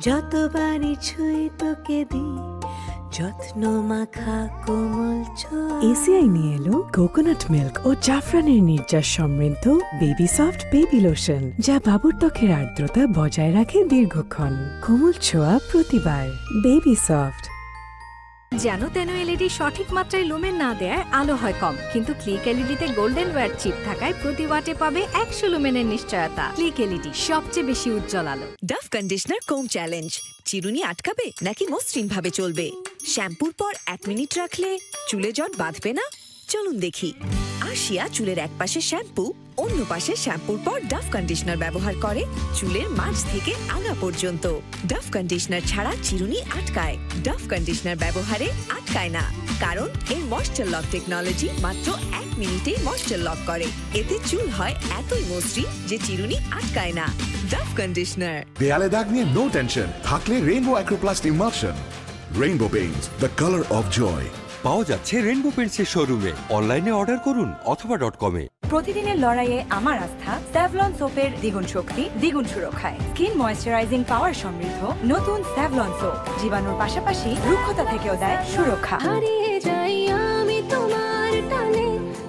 যতবারই ছুঁই তোকে দিই যত্ন মাখা কোমল ছোঁয়া। এসিআই নিয়ে এলো কোকোনাট মিল্ক ও জাফরানের নির্যাস সমৃদ্ধ বেবি সফট বেবি লোশন, যা বাবুর ত্বকের আর্দ্রতা বজায় রাখে দীর্ঘক্ষণ। কোমল ছোঁয়া প্রতিবার, বেবি সফট। যেন তেন এলইডি সঠিক মাত্রায় লুমেন না দেয় আলো হয় কম, কিন্তু ক্লিক এলইডিতে গোল্ডেন ওয়্যার চিপ থাকায় প্রতি ওয়াটে পাবে 100 লুমেনের নিশ্চয়তা। ক্লিক এলইডি, সবচেয়ে বেশি উজ্জ্বল আলো। ডাভ কন্ডিশনার কোম চ্যালেঞ্জ। চিরুনি আটকাবে নাকি মসৃণ ভাবে চলবে? শ্যাম্পুর পর 1 মিনিট রাখলে চুলে জট বাঁধবে না? চলুন দেখি। আশিয়া চুলের এক পাশে শ্যাম্পু, অন্য পাশে শ্যাম্পুর পর ডাভ কন্ডিশনার ব্যবহার করে চুলের মাঝ থেকে আগা পর্যন্ত। ডাভ কন্ডিশনার ছাড়া চিরুনি আটকায়, ডাভ কন্ডিশনার ব্যবহারে আটকায় না, কারণ এর ময়েশ্চার লক টেকনোলজি মাত্র 1 মিনিটেই ময়েশ্চার লক করে। এতে চুল হয় এতই মসৃণ যে চিরুনি আটকায় না। Dove conditioner. দেয়ালে দাগ নিয়ে নো টেনশন, থাকলে Rainbow acroplast emulsion. Rainbow paints, the colour of joy. পাওয়া যাচ্ছে রেইনবো পেইন্টসের শোরুমে, অনলাইনে অর্ডার করুন অথবা .com-এ। প্রতিদিনের লড়াইয়ে আমার আস্থা স্যাভলন সোপের দ্বিগুণ শক্তি, দ্বিগুণ সুরক্ষায়। স্কিন ময়েশ্চারাইজিং পাওয়ার সমৃদ্ধ নতুন স্যাভলন সোপ জীবাণুর পাশাপাশি রুক্ষতা থেকেও দেয় সুরক্ষা। হারিয়ে যাই আমি তোমার টানে,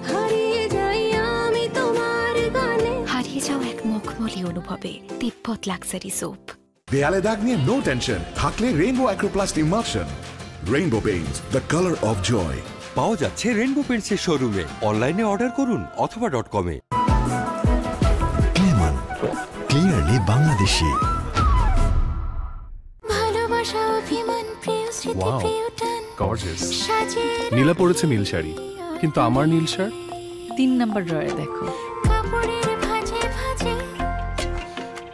হারিয়ে যাই আমি তোমার গানে। হারিয়ে যাও এক মখমলি অনুভবে, তিব্বত লাক্সারি সোপ। দেয়ালে দাগ নিয়ে নো টেনশন, থাকলে Rainbow acroplast emulsion. Rainbow paints, the colour of joy. পাওয়া যাচ্ছে রেইনবো পেইন্টসের শোরুমে, অনলাইনে অর্ডার করুন অথবা .com-এ। ক্লেমান, ক্লিয়ারলি বাংলাদেশি। ভালোবাসা অভিমান প্রিয় স্মৃতি প্রিয় টান। গর্জিয়াস। নীলা পরেছে নীল শাড়ি, কিন্তু আমার নীল শার্ট 3 নম্বর ড্রয়ারে দেখো। কাপড়ের ভাঁজে ভাঁজে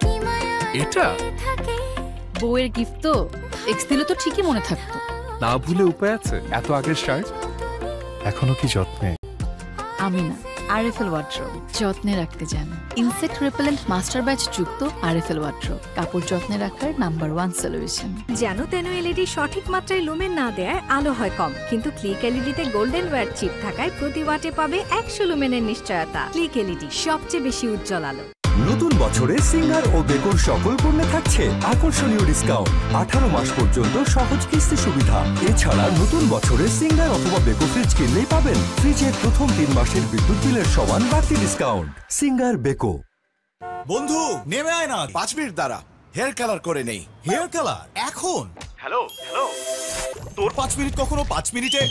কি মায়া এটা থাকে। বউয়ের গিফট তো, এক্স দিলে তো ঠিকই মনে থাকতো। না ভুলে উপায় আছে? এত আগের শার্ট এখনো কি যত্নে? আমি না, আরএফএল ওয়ার্ড্রোব যত্নে রাখতে জানে। ইনসেক্ট রিপেলেন্ট মাস্টার ব্যাচ যুক্ত আরএফএল ওয়ার্ড্রোব, কাপড় যত্নে রাখার নাম্বার 1 সলিউশন। যেন তেন এলইডি সঠিক মাত্রায় লুমেন না দেয় আলো হয় কম, কিন্তু ক্লিক এলইডিতে গোল্ডেন ওয়্যার চিপ থাকায় প্রতি ওয়াটে পাবে 100 লুমেনের নিশ্চয়তা। ক্লিক এলইডি, সবচেয়ে বেশি উজ্জ্বল আলো। নতুন বছরে সিঙ্গার ও বেকোর সকল পণ্যে থাকছে আকর্ষণীয় ডিসকাউন্ট। 18 মাস পর্যন্ত সহজ কিস্তি সুবিধা। এছাড়া নতুন বছরে সিঙ্গার অথবা বেকো ফ্রিজ কিনলেই পাবেন ফ্রিজের প্রথম 3 মাসের বিদ্যুৎ বিলের সমান বাড়তি ডিসকাউন্ট। Singer Beko. বন্ধু নেমে আয় না, 5 মিনিট দাঁড়া, হেয়ার কালার করে নেই। হেয়ার কালার এখন? হ্যালো হ্যালো, তোর 5 মিনিট কখনো 5 মিনিটে?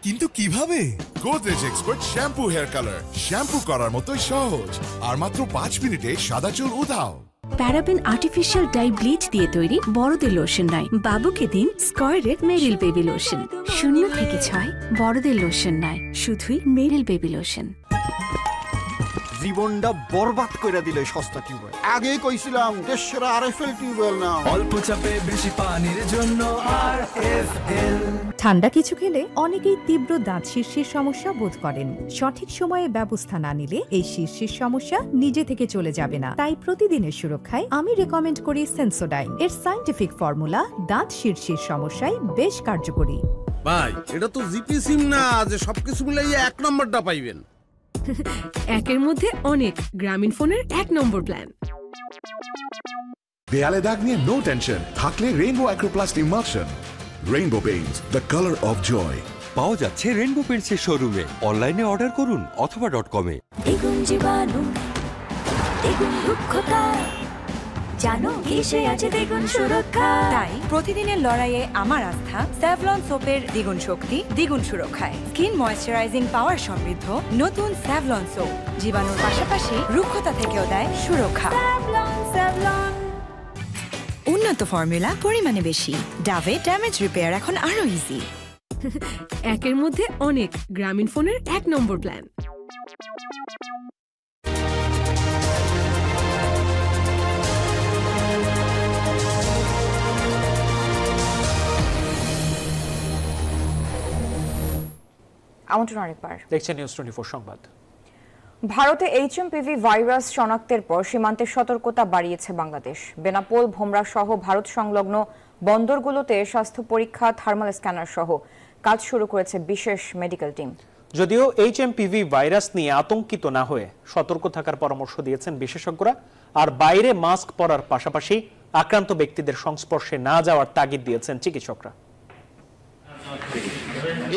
কিন্তু কিভাবে? Godrej expert shampoo hair colour, shampoo করার মতোই সহজ, আর মাত্র 5 মিনিটে সাদা চুল উধাও। প্যারাবেন আর্টিফিশিয়াল ডাই ব্লিচ দিয়ে তৈরি বড়দের লোশন নয়, বাবুকে দিন স্কয়ারের মেরিল বেবি লোশন। 0 থেকে 6 বড়দের লোশন নয়, শুধুই মেরিল বেবি লোশন। জীবনটা বরবাদ করে দিলে সস্তা টিউবওয়েল। আগে কইছিলাম দেশের আরএফএল টিউবওয়েল নাও। অল্প চাপে বেশি পানির জন্য আরএফএল। ঠান্ডা কিছু খেলে অনেকেই তীব্র দাঁত শীর্ষের সমস্যা বোধ করেন। সঠিক সময়ে ব্যবস্থা না নিলে এই শীর্ষের সমস্যা নিজে থেকে চলে যাবে না। তাই প্রতিদিনের সুরক্ষায় আমি রেকমেন্ড করি সেন্সোডাইন। এর সায়েন্টিফিক ফর্মুলা দাঁত শীর্ষের সমস্যায় বেশ কার্যকরী। ভাই, এটা তো জিপি সিম না যে সবকিছু মিলাইয়া 1 নম্বরটা পাইবেন। একের মধ্যে অনেক, গ্রামীণ ফোনের 1 নম্বর প্ল্যান। দেয়ালে দাগ নিয়ে নো টেনশন, থাকলে Rainbow acroplast emulsion. Rainbow paints, the colour of joy. পাওয়া যাচ্ছে রেইনবো পেইন্টসের শোরুমে, অনলাইনে অর্ডার করুন অথবা .com-এ। দ্বিগুণ জীবাণু, দ্বিগুণ রুক্ষতা, জানো কিসে আছে দ্বিগুণ সুরক্ষা। তাই প্রতিদিনের লড়াইয়ে আমার আস্থা স্যাভলন সোপের দ্বিগুণ শক্তি, দ্বিগুণ সুরক্ষায়। স্কিন ময়েশ্চারাইজিং পাওয়ার সমৃদ্ধ নতুন স্যাভলন সোপ জীবাণুর পাশাপাশি রুক্ষতা থেকেও দেয় সুরক্ষা। স্যাভলন উন্নত ফর্মুলা, পরিমাণে বেশি। ডাভে ড্যামেজ রিপেয়ার এখন আরো ইজি। একের মধ্যে অনেক, গ্রামীণ ফোনের 1 নম্বর প্ল্যান। আমন্ত্রণ আরেকবার। দেখছেন নিউজ 24 সংবাদ। ভারতে এইচএমপিভি ভাইরাস শনাক্তের পর সীমান্তে সতর্কতা বাড়িয়েছে বাংলাদেশ। বেনাপোল, ভোমরা সহ ভারত সংলগ্ন বন্দরগুলোতে স্বাস্থ্য পরীক্ষা, থার্মাল স্ক্যানার সহ কাজ শুরু করেছে বিশেষ মেডিকেল টিম। যদিও এইচএমপিভি ভাইরাস নিয়ে আতঙ্কিত না হয়ে সতর্ক থাকার পরামর্শ দিয়েছেন বিশেষজ্ঞরা, আর বাইরে মাস্ক পরার পাশাপাশি আক্রান্ত ব্যক্তিদের সংস্পর্শে না যাওয়ার তাগিদ দিয়েছেন চিকিৎসকরা।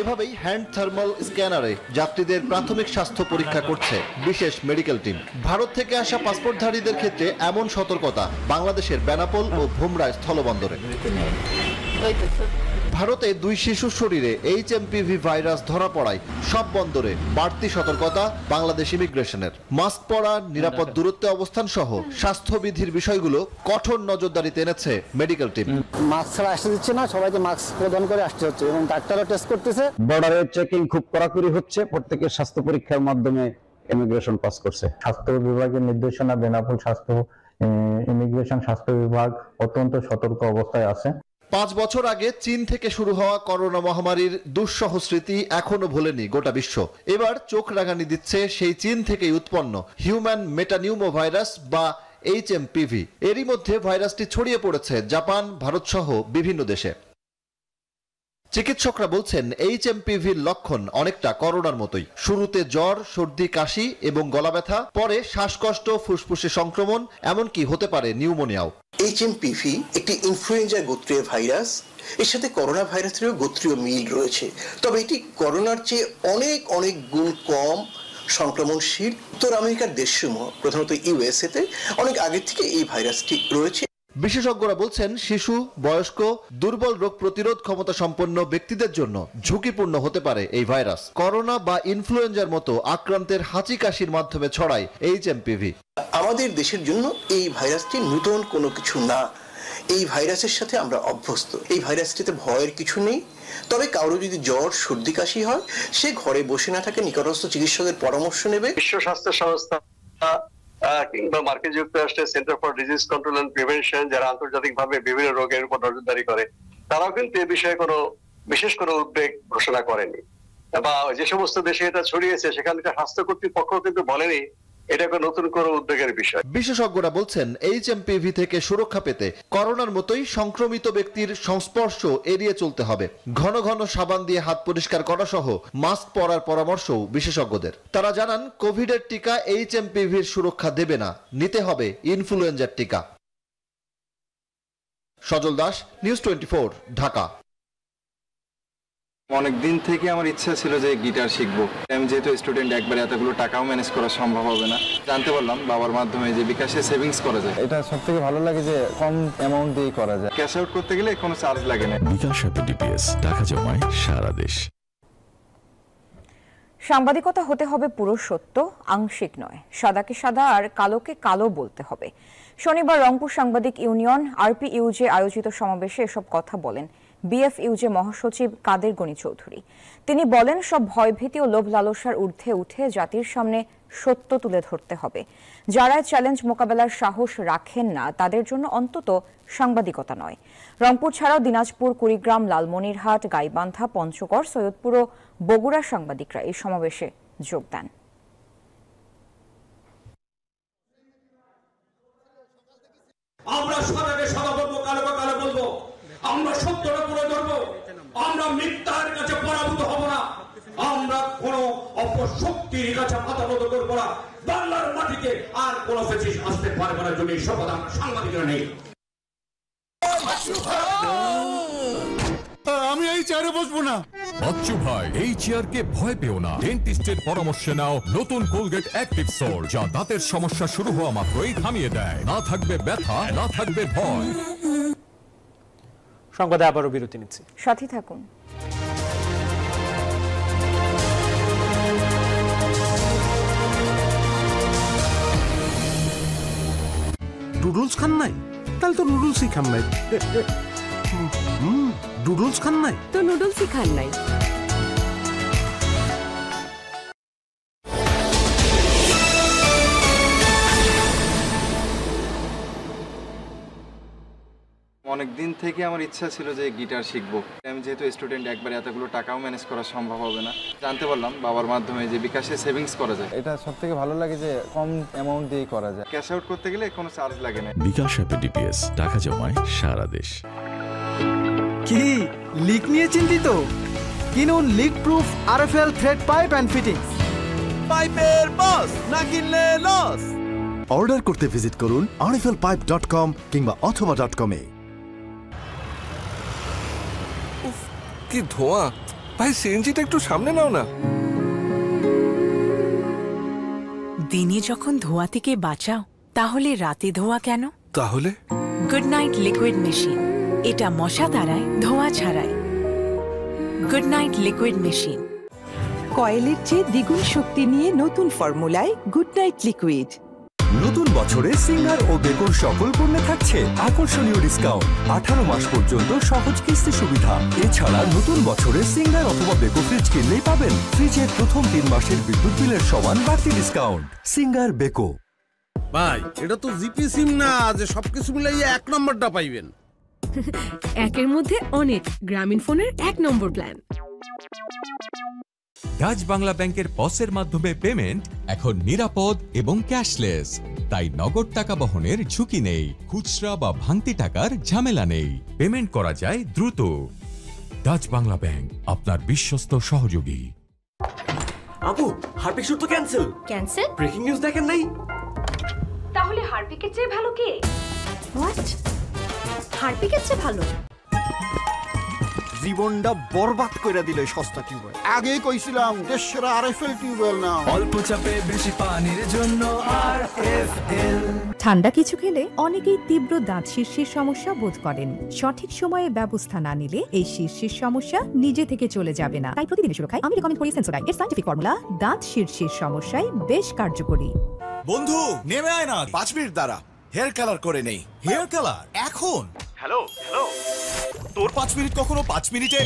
এভাবেই হ্যান্ড থার্মাল স্ক্যানারে যাত্রীদের প্রাথমিক স্বাস্থ্য পরীক্ষা করছে বিশেষ মেডিকেল টিম। ভারত থেকে আসা পাসপোর্টধারীদের ক্ষেত্রে এমন সতর্কতা বাংলাদেশের বেনাপোল ও ভোমরা স্থলবন্দরে। ভারতে 2 শিশুর শরীরে এইচএমপিভি ভাইরাস ধরা পড়ায় সব বন্দরে বাড়তি সতর্কতা বাংলাদেশ ইমিগ্রেশনের। মাস্ক পরা, নিরাপদ দূরত্বে অবস্থান সহ স্বাস্থ্যবিধির বিষয়গুলো কঠোর নজরদারিতে এনেছে মেডিকেল টিম। মাস্ক ছাড়া আসতে দিচ্ছে না, সবাইকে মাস্ক প্রদান করে আসতে হচ্ছে এবং ডাক্তারও টেস্ট করতেছে। বর্ডারে চেকিং খুব কড়াকড়ি হচ্ছে, প্রত্যেকের স্বাস্থ্য পরীক্ষার মাধ্যমে ইমিগ্রেশন পাস করছে। স্বাস্থ্য বিভাগের নির্দেশনা, বেনাপোল স্বাস্থ্য ইমিগ্রেশন স্বাস্থ্য বিভাগ অত্যন্ত সতর্ক অবস্থায় আছে। 5 বছর আগে চীন থেকে শুরু হওয়া করোনা মহামারীর দুঃসহ স্মৃতি এখনো ভোলেনি গোটা বিশ্ব। এবার চোখ রাঙানি দিচ্ছে সেই চীন থেকেই উৎপন্ন হিউম্যান মেটানিউমো ভাইরাস বা এইচএমপিভি। এরই মধ্যে ভাইরাসটি ছড়িয়ে পড়েছে জাপান, ভারত সহ বিভিন্ন দেশে। চিকিৎসকরা বলছেন এইচএমপিভির লক্ষণ অনেকটা করোনার মতোই। শুরুতে জ্বর, সর্দি, কাশি এবং গলা ব্যথা, পরে শ্বাসকষ্ট, ফুসফুসে সংক্রমণ, এমনকি হতে পারে নিউমোনিয়াও। এইচএমপিভি একটি ইনফ্লুয়েঞ্জা গোত্রীয় ভাইরাস। এর সাথে করোনা ভাইরাসেরও গোত্রীয় মিল রয়েছে, তবে এটি করোনার চেয়ে অনেক অনেক গুণ কম সংক্রমণশীল। উত্তর আমেরিকার দেশসমূহ, প্রধানত ইউএসএতে অনেক আগে থেকে এই ভাইরাসটি রয়েছে। বিশেষজ্ঞরা বলছেন শিশু, বয়স্ক, দুর্বল রোগ প্রতিরোধ ক্ষমতা সম্পন্ন ব্যক্তিদের জন্য ঝুঁকিপূর্ণ হতে পারে এই ভাইরাস। করোনা বা ইনফ্লুয়েঞ্জার মতো আক্রান্তের হাঁচি কাশির মাধ্যমে ছড়ায় এইচএমপিভি। আমাদের দেশের জন্য এই ভাইরাসটি নতুন কোনো কিছু না। এই ভাইরাসের সাথে আমরা অভ্যস্ত। এই ভাইরাসটিতে ভয়ের কিছু নেই। তবে কারো যদি জ্বর, সর্দি, কাশি হয়, সে ঘরে বসে না থাকে, নিকটস্থ চিকিৎসকের পরামর্শ নেবে। বিশ্ব স্বাস্থ্য সংস্থা কিংবা মার্কিন যুক্তরাষ্ট্রের Centre for Disease Control and Prevention, যারা আন্তর্জাতিকভাবে বিভিন্ন রোগের উপর নজরদারি করে, তারাও কিন্তু এ বিষয়ে কোনো বিশেষ কোনো উদ্বেগ ঘোষণা করেনি, বা যে সমস্ত দেশে এটা ছড়িয়েছে সেখানকার স্বাস্থ্য কর্তৃপক্ষ কিন্তু বলেনি এটা কোনো নতুন কোনো উদ্বেগের বিষয়। বিশেষজ্ঞরা বলছেন এইচএমপিভি থেকে সুরক্ষা পেতে করোনার মতোই সংক্রমিত ব্যক্তির সংস্পর্শ এড়িয়ে চলতে হবে। ঘন ঘন সাবান দিয়ে হাত পরিষ্কার করা সহ মাস্ক পরার পরামর্শও বিশেষজ্ঞদের। তারা জানান কোভিডের টিকা এইচএমপিভির সুরক্ষা দেবে না, নিতে হবে ইনফ্লুয়েঞ্জার টিকা। সজল দাস, নিউজ 24, ঢাকা। অনেক দিন থেকে আমার ইচ্ছা ছিল যে গিটার শিখবো। আমি যেহেতু স্টুডেন্ট, একবারে এতগুলো টাকাও ম্যানেজ করা সম্ভব হবে না। জানতে পারলাম বাবার মাধ্যমে যে বিকাশে সেভিংস করা যায়। এটা সবথেকে ভালো লাগে যে কম অ্যামাউন্ট দিয়ে করা যায়। ক্যাশ আউট করতে গেলে কোনো চার্জ লাগে না। বিকাশ অ্যাপে ডিপিএস, টাকা জমায় সারা দেশ। সাংবাদিকতা হতে হবে পুরো সত্য, আংশিক নয়। সাদাকে সাদা আর কালোকে কালো বলতে হবে। শনিবার রংপুর সাংবাদিক ইউনিয়ন আরপিইউজে আয়োজিত সমাবেশে এসব কথা বলেন বিএফইউজে মহাসচিব কাদের গনি চৌধুরী। তিনি বলেন, সব ভয়ভীতি ও লোভ লালসার ঊর্ধ্বে উঠে জাতির সামনে সত্য তুলে ধরতে হবে। যারা চ্যালেঞ্জ মোকাবেলার সাহস রাখেন না, তাদের জন্য অন্তত সাংবাদিকতা নয়। রংপুর ছাড়াও দিনাজপুর, কুড়িগ্রাম, লালমনিরহাট, গাইবান্ধা, পঞ্চগড়, সৈয়দপুর ও বগুড়ার সাংবাদিকরা এই সমাবেশে যোগ দেন। আমরা সারাকে সারা বলবো, কালোকে কালো বলবো। আমরা সত্যটা তুলে ধরবো। আমরা মিথ্যার কাছে পরাভূত হব না। আমরা কোন অপশক্তির কাছে মাথা নত করবো না। বাংলার মাটিতে আর কোন ফ্যাসিস্ট আসতে পারবে না যদি শপথ আমরা সাংবাদিকরা নেই। আমি এই চেয়ারে বসবো না। বাচ্চু ভাই, এই চেয়ারকে ভয় পেও না। ডেন্টিস্টের পরামর্শে নাও নতুন কোলগেট অ্যাক্টিভ সোল, যা দাঁতের সমস্যা শুরু হওয়া মাত্রই থামিয়ে দেয়। না থাকবে ব্যথা, না থাকবে ভয়। সংবাদে আবারও বিরতি নিচ্ছি, সাথে থাকুন। নুডলস খান নাই? তাহলে তো নুডলসই খান নাই। নুডলস খান নাই তো নুডলসই খান নাই। অনেক দিন থেকে আমার ইচ্ছা ছিল যে গিটার শিখবো। আমি যেহেতু স্টুডেন্ট, একবারে এতগুলো টাকাও ম্যানেজ করা সম্ভব হবে না। জানতে পারলাম বাবার মাধ্যমে যে বিকাশে সেভিংস করা যায়। এটা সবথেকে ভালো লাগে যে কম অ্যামাউন্ট দিয়েই করা যায়। ক্যাশ আউট করতে গেলে কোনো চার্জ লাগে না। বিকাশ অ্যাপে ডিপিএস টাকা জমায় সারা দেশ। কি লিক নিয়ে চিন্তিত? কিনুন leak proof RFL thread pipe and fittings. পাইপের বস, না কিনলে লস। অর্ডার করতে ভিজিট করুন rflpipe.com কিংবা অথবা.com এ। কি ধোঁয়া! ভাই সিএনজিটা একটু সামনে নাও না। দিনে যখন ধোঁয়া থেকে বাঁচাও, তাহলে রাতে ধোঁয়া কেন? তাহলে গুড নাইট লিকুইড মেশিন, এটা মশা তাড়ায়, ধোঁয়া ছাড়ায়। Good night liquid machine. কয়েলের চেয়ে দ্বিগুণ শক্তি নিয়ে নতুন ফর্মুলায় গুড নাইট লিকুইড। নতুন বছরে সিঙ্গার ও বেকোর সকল পণ্যে থাকছে আকর্ষণীয় ডিসকাউন্ট। 18 মাস পর্যন্ত সহজ কিস্তি সুবিধা। এছাড়া নতুন বছরে সিঙ্গার অথবা বেকো ফ্রিজ কিনলেই পাবেন ফ্রিজের প্রথম 3 মাসের বিদ্যুৎ বিলের সমান বাড়তি ডিসকাউন্ট। Singer Beko. ভাই, এটা তো জিপি সিম না যে সবকিছু মিলাইয়া 1 নম্বরটা পাইবেন। একের মধ্যে অনেক, গ্রামীণ ফোনের 1 নম্বর প্ল্যান। ডাচ বাংলা ব্যাংকের পসের মাধ্যমে পেমেন্ট এখন নিরাপদ এবং ক্যাশলেস, তাই নগদ টাকা বহনের ঝুঁকি নেই, খুচরা বা ভাঙতি টাকার ঝামেলা নেই, পেমেন্ট করা যায় দ্রুত। ডাচ বাংলা ব্যাংক, আপনার বিশ্বস্ত সহযোগী। আপু, হারপিক শুট তো ক্যান্সেল। ক্যান্সেল? ব্রেকিং নিউজ দেখেন নাই? তাহলে হারপিকের চেয়ে ভালো কে? হোয়াট? হারপিকের চেয়ে ভালো? জীবনটা বরবাদ করে দিল সস্তা টিউবওয়েল। আগেই কইছিলাম দেশের আরএফএল টিউবওয়েল নাও। অল্প চাপে বেশি পানির জন্য আরএফএল। ঠান্ডা কিছু খেলে অনেকেই তীব্র দাঁত শীর্ষের সমস্যা বোধ করেন। সঠিক সময়ে ব্যবস্থা না নিলে এই শীর্ষের সমস্যা নিজে থেকে চলে যাবে না। তাই প্রতিদিন সুরক্ষায় আমি রেকমেন্ড করি সেন্সোডাইন। এর সায়েন্টিফিক ফর্মুলা দাঁত শীর্ষের সমস্যায় বেশ কার্যকরী। বন্ধু নেমে আয় না, 5 মিনিট দাঁড়া, হেয়ার কালার করে নেই। হেয়ার কালার এখন? হ্যালো হ্যালো, তোর 5 মিনিট কখনো 5 মিনিটে?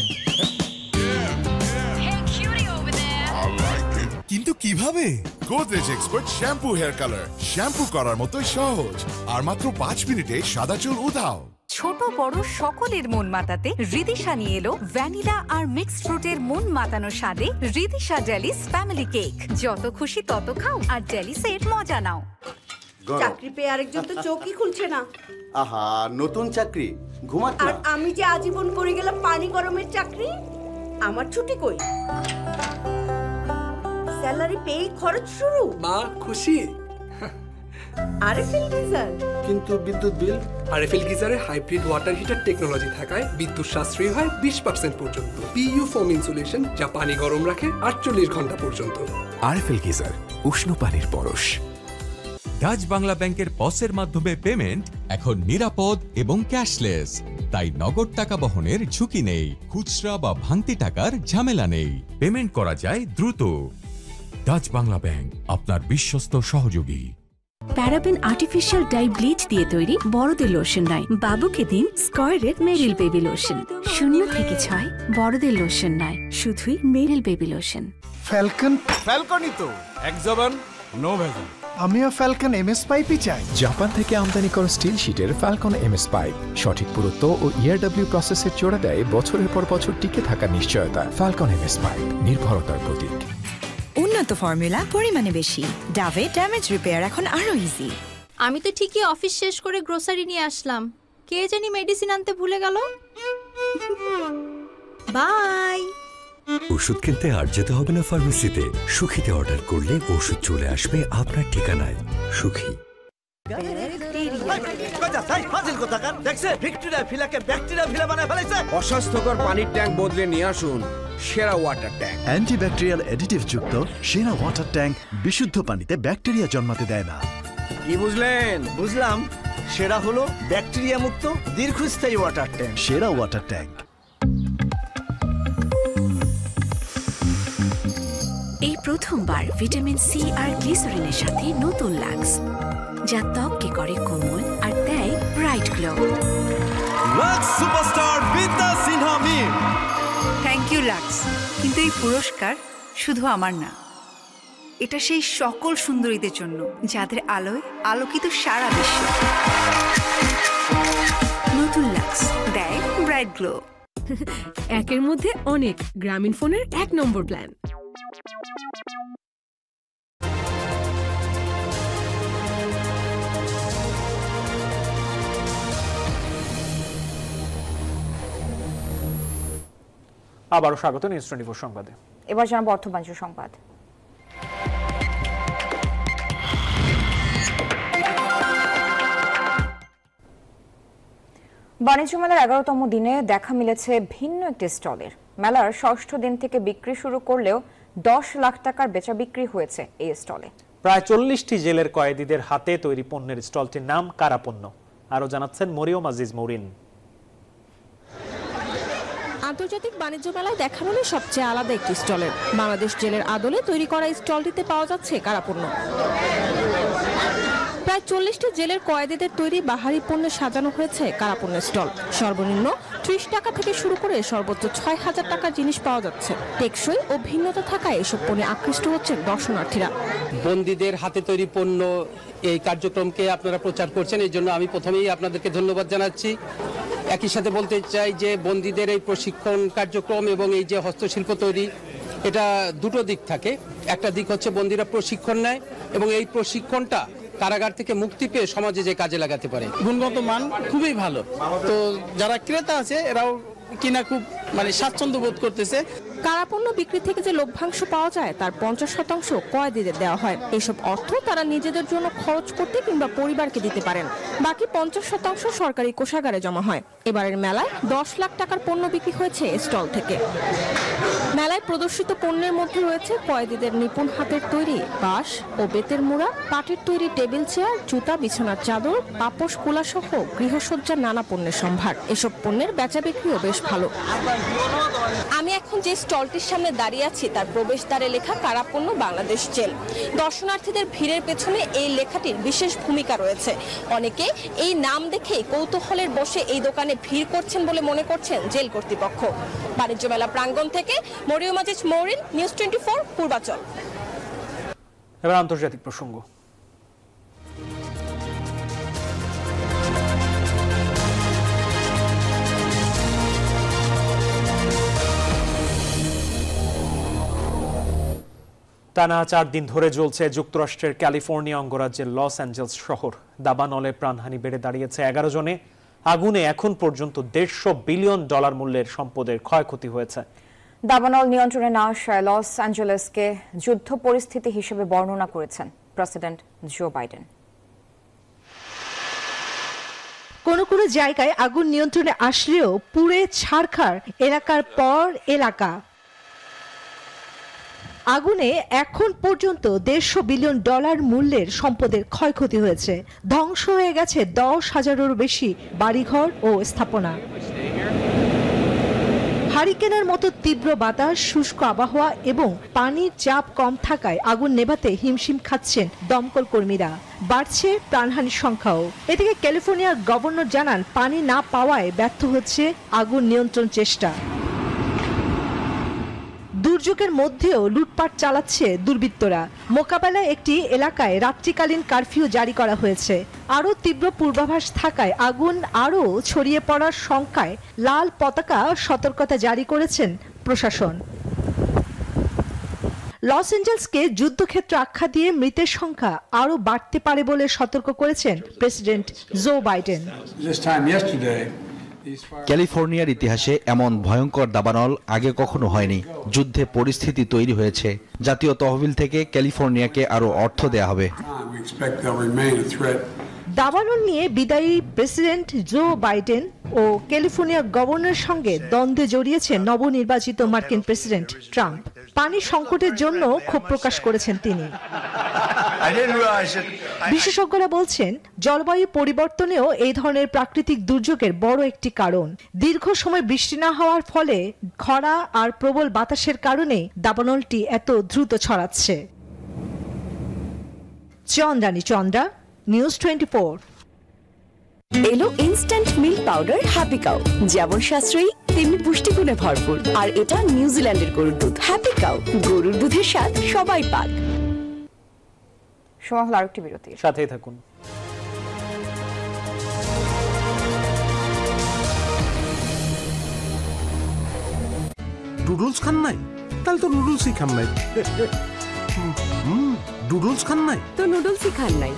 কিন্তু কিভাবে? Godrej expert shampoo hair colour, shampoo করার মতো সহজ আর মাত্র 5 মিনিটে সাদা চুল উধাও। ছোট বড় সকলের মন মাতাতে রিদিশা নিয়ে এলো ভ্যানিলা আর মিক্সড ফ্রুটের মন মাতানো স্বাদে রিদিশা ডেলিস ফ্যামিলি কেক। যত খুশি তত খাও আর ডেলিসের মজা নাও। চাকরি পেয়ে আরেকজন তো চোখই খুলছে না। আহা, নতুন চাকরি, ঘুমাত না। আর আমি যে আজীবন করে গেলাম পানি গরমের চাকরি, আমার ছুটি কই? স্যালারি পেয়ে খরচ শুরু। মা খুশি? RFL geyser. কিন্তু বিদ্যুৎ বিল? আরএফএল গিজারে হাইব্রিড ওয়াটার হিটার টেকনোলজি থাকায় বিদ্যুৎ সাশ্রয়ী হয় 20% পর্যন্ত। পিইউ ফোম ইনসুলেশন, যা পানি গরম রাখে 48 ঘন্টা পর্যন্ত। আরএফএল গিজার, উষ্ণ পানির পরশ। ডাচ বাংলা ব্যাংকের পসের মাধ্যমে পেমেন্ট এখন নিরাপদ এবং ক্যাশলেস, তাই নগদ টাকা বহনের ঝুঁকি নেই, খুচরা বা ভাঙতি টাকার ঝামেলা নেই, পেমেন্ট করা যায় দ্রুত। ডাচ বাংলা ব্যাংক, আপনার বিশ্বস্ত সহযোগী। প্যারাবেন আর্টিফিশিয়াল ডাই ব্লিচ দিয়ে তৈরি বড়দের লোশন নয়, বাবুকে দিন স্কয়ারের মেরিল বেবি লোশন। 0 থেকে 6 বড়দের লোশন নয়, শুধুই মেরিল বেবি লোশন। ফ্যালকনই তো এক জবান নো ভেজাল। আমিও ফ্যালকন এমএস পাইপই চাই। জাপান থেকে আমদানি করা স্টিল শীটের ফ্যালকন এমএস পাইপ সঠিক পুরুত্ব ও ইআরডব্লিউ প্রসেসের জোড়া দেয় বছরের পর বছর টিকে থাকার নিশ্চয়তা। ফ্যালকন এমএস পাইপ, নির্ভরতার প্রতীক। উন্নত ফর্মুলা, পরিমাণে বেশি। ডাভে ড্যামেজ রিপেয়ার এখন আরো ইজি। আমি তো ঠিকই অফিস শেষ করে গ্রোসারি নিয়ে আসলাম, কে জানি মেডিসিন আনতে ভুলে গেল। বাই। ওষুধ কিনতে আর যেতে হবে না ফার্মেসিতে। সুখীতে অর্ডার করলে ওষুধ চলে আসবে আপনার ঠিকানায়। সুখী। অস্বাস্থ্যকর পানির ট্যাঙ্ক বদলে নিয়ে আসুন সেরা ওয়াটার ট্যাঙ্ক। অ্যান্টিব্যাকটেরিয়াল অ্যাডিটিভ যুক্ত সেরা ওয়াটার ট্যাঙ্ক বিশুদ্ধ পানিতে ব্যাকটেরিয়া জন্মাতে দেয় না। কি বুঝলেন? বুঝলাম, সেরা হলো ব্যাকটেরিয়া মুক্ত দীর্ঘস্থায়ী ওয়াটার ট্যাঙ্ক। সেরা ওয়াটার ট্যাঙ্ক। এই প্রথমবার ভিটামিন সি আর গ্লিসারিনের সাথে নতুন লাক্স, যা ত্বককে করে কোমল আর দেয় ব্রাইট গ্লো। লাক্স সুপারস্টার বিদ্যা Sinha Mim. Thank you lux, কিন্তু এই পুরস্কার শুধু আমার না, এটা সেই সকল সুন্দরীদের জন্য যাদের আলোয় আলোকিত সারা বিশ্ব। নতুন লাক্স। গ্লো। একের মধ্যে অনেক, গ্রামীণ ফোনের 1 নম্বর প্ল্যান। আবারও স্বাগত নিউজ 24 সংবাদে। এবার জানাবো অর্থ বাণিজ্য সংবাদ। বাণিজ্য মেলার 11তম দিনে দেখা মিলেছে ভিন্ন একটি স্টলের। মেলার ষষ্ঠ দিন থেকে বিক্রি শুরু করলেও 10 লাখ টাকার বেচা বিক্রি হয়েছে এই স্টলে। প্রায় 40টি জেলের কয়েদিদের হাতে তৈরি পণ্যের স্টলটির নাম কারাপণ্য। আরও জানাচ্ছেন মরিয়ম আজিজ মরিন। আন্তর্জাতিক বাণিজ্য মেলায় দেখা মিলে সবচেয়ে আলাদা একটি স্টলের। বাংলাদেশ জেলের আদলে তৈরি করা স্টলটিতে পাওয়া যাচ্ছে কারাপণ্য। প্রায় 40টি জেলের কয়েদিদের তৈরি বাহারি পণ্যে সাজানো হয়েছে কারাপণ্যের স্টল। সর্বনিম্ন 30 টাকা থেকে শুরু করে সর্বোচ্চ 6000 টাকার জিনিস পাওয়া যাচ্ছে। টেকসই ও ভিন্নতা থাকায় এসব পণ্যে আকৃষ্ট হচ্ছেন দর্শনার্থীরা। বন্দীদের হাতে তৈরি পণ্য এই কার্যক্রমকে আপনারা প্রচার করছেন, এই জন্য আমি প্রথমেই আপনাদেরকে ধন্যবাদ জানাচ্ছি। একই সাথে বলতে চাই যে বন্দীদের এই প্রশিক্ষণ কার্যক্রম এবং এই যে হস্তশিল্প তৈরি, এটা দুটো দিক থাকে। একটা দিক হচ্ছে বন্দীরা প্রশিক্ষণ নেয় এবং এই প্রশিক্ষণটা কারাগার থেকে মুক্তি পেয়ে সমাজে যে কাজে লাগাতে পারে। গুণগত মান খুবই ভালো, তো যারা ক্রেতা আছে এরাও কিনা খুব স্বাচ্ছন্দ্য বোধ করতেছে। কারাপণ্য বিক্রি থেকে যে লভ্যাংশ পাওয়া যায় তার 50% কয়েদিদের দেওয়া হয়। এসব অর্থ তারা নিজেদের জন্য খরচ করতে কিংবা পরিবারকে দিতে পারেন। বাকি 50% সরকারি কোষাগারে জমা হয়। এবারের মেলায় 10 লাখ টাকার পণ্য বিক্রি হয়েছে স্টল থেকে। মেলায় প্রদর্শিত পণ্যের মধ্যে রয়েছে কয়েদিদের নিপুণ হাতের তৈরি বাঁশ ও বেতের মোড়া, পাটের তৈরি টেবিল চেয়ার, জুতা, বিছানার চাদর, পাপোশ, কুলা সহ গৃহসজ্জার নানা পণ্যের সম্ভার। এসব পণ্যের বেচা বিক্রিও বেশ ভালো। আমি এখন যে স্টলটির সামনে দাঁড়িয়ে আছি তার প্রবেশদ্বারে লেখা কারাপণ্য বাংলাদেশ জেল। দর্শনার্থীদের ভিড়ের পেছনে এই লেখাটির বিশেষ ভূমিকা রয়েছে। অনেকে এই নাম দেখেই কৌতূহলের বসে এই দোকানে ভিড় করছেন বলে মনে করছেন জেল কর্তৃপক্ষ। বাণিজ্য মেলা প্রাঙ্গণ থেকে মরিয়ম আজিজ মৌরিন, নিউজ 24 পূর্বাচল। এবার আন্তর্জাতিক প্রসঙ্গ। টানা 4 দিন ধরে চলছে যুক্তরাষ্ট্রের ক্যালিফোর্নিয়া অঙ্গরাজ্যের লস অ্যাঞ্জেলস শহর। দাবানলে প্রাণহানি বেড়ে দাঁড়িয়েছে 11 জনে। আগুনে এখন পর্যন্ত $150 বিলিয়ন মূল্যের সম্পদের ক্ষয়ক্ষতি হয়েছে। দাবানল নিয়ন্ত্রণে না আসায় লস অ্যাঞ্জেলেসকে যুদ্ধ পরিস্থিতি হিসেবে বর্ণনা করেছেন প্রেসিডেন্ট জো বাইডেন। কোনো কোনো জায়গায় আগুন নিয়ন্ত্রণে আসলেও পুড়ে ছারখার এলাকার পর এলাকা। আগুনে এখন পর্যন্ত $150 বিলিয়ন মূল্যের সম্পদের ক্ষয়ক্ষতি হয়েছে। ধ্বংস হয়ে গেছে 10,000-এরও বেশি বাড়িঘর ও স্থাপনা। হারিকেনের মতো তীব্র বাতাস, শুষ্ক আবহাওয়া এবং পানির চাপ কম থাকায় আগুন নেভাতে হিমশিম খাচ্ছেন দমকল কর্মীরা। বাড়ছে প্রাণহানির সংখ্যাও। এদিকে ক্যালিফোর্নিয়ার গভর্নর জানান পানি না পাওয়ায় ব্যর্থ হচ্ছে আগুন নিয়ন্ত্রণ চেষ্টা। দুর্যোগের মধ্যেও লুটপাট চালাচ্ছে দুর্বৃত্তরা। মোকাবেলায় একটি এলাকায় রাত্রিকালীন কারফিউ জারি করা হয়েছে। আরও তীব্র পূর্বাভাস থাকায় আগুন আরও ছড়িয়ে পড়ার শঙ্কায় লাল পতাকা সতর্কতা জারি করেছেন প্রশাসন। লস অ্যাঞ্জেলসকে যুদ্ধক্ষেত্র আখ্যা দিয়ে মৃতের সংখ্যা আরও বাড়তে পারে বলে সতর্ক করেছেন প্রেসিডেন্ট জো বাইডেন। ক্যালিফোর্নিয়ার ইতিহাসে এমন ভয়ঙ্কর দাবানল আগে কখনো হয়নি। যুদ্ধে পরিস্থিতি তৈরি হয়েছে। জাতীয় তহবিল থেকে ক্যালিফোর্নিয়াকে আরও অর্থ দেয়া হবে। দাবানল নিয়ে বিদায়ী প্রেসিডেন্ট জো বাইডেন ও ক্যালিফোর্নিয়ার গভর্নরের সঙ্গে দ্বন্দ্বে জড়িয়েছেন নবনির্বাচিত মার্কিন প্রেসিডেন্ট ট্রাম্প। পানি সংকটের জন্য ক্ষোভ প্রকাশ করেছেন তিনি। বিশেষজ্ঞরা বলছেন জলবায়ু পরিবর্তনেও এই ধরনের প্রাকৃতিক দুর্যোগের বড় একটি কারণ। দীর্ঘ সময় বৃষ্টি না হওয়ার ফলে খরা আর প্রবল বাতাসের কারণে দাবানলটি এত দ্রুত ছড়াচ্ছে। চন্দ্রা, নিউজ 24। এলো instant milk powder happy cow, যেমন সাশ্রয়ী তেমনি পুষ্টিগুণে ভরপুর। আর এটা নিউজিল্যান্ডের গরুর দুধ। হ্যাপি কাউ, গরুর দুধের স্বাদ সবাই পাক। সময় হলো আরেকটি বিরতি, সাথেই থাকুন। নুডলস খান নাই? তাহলে তো নুডলসই খান নাই। নুডলস খান নাই তো নুডলসই খান নাই।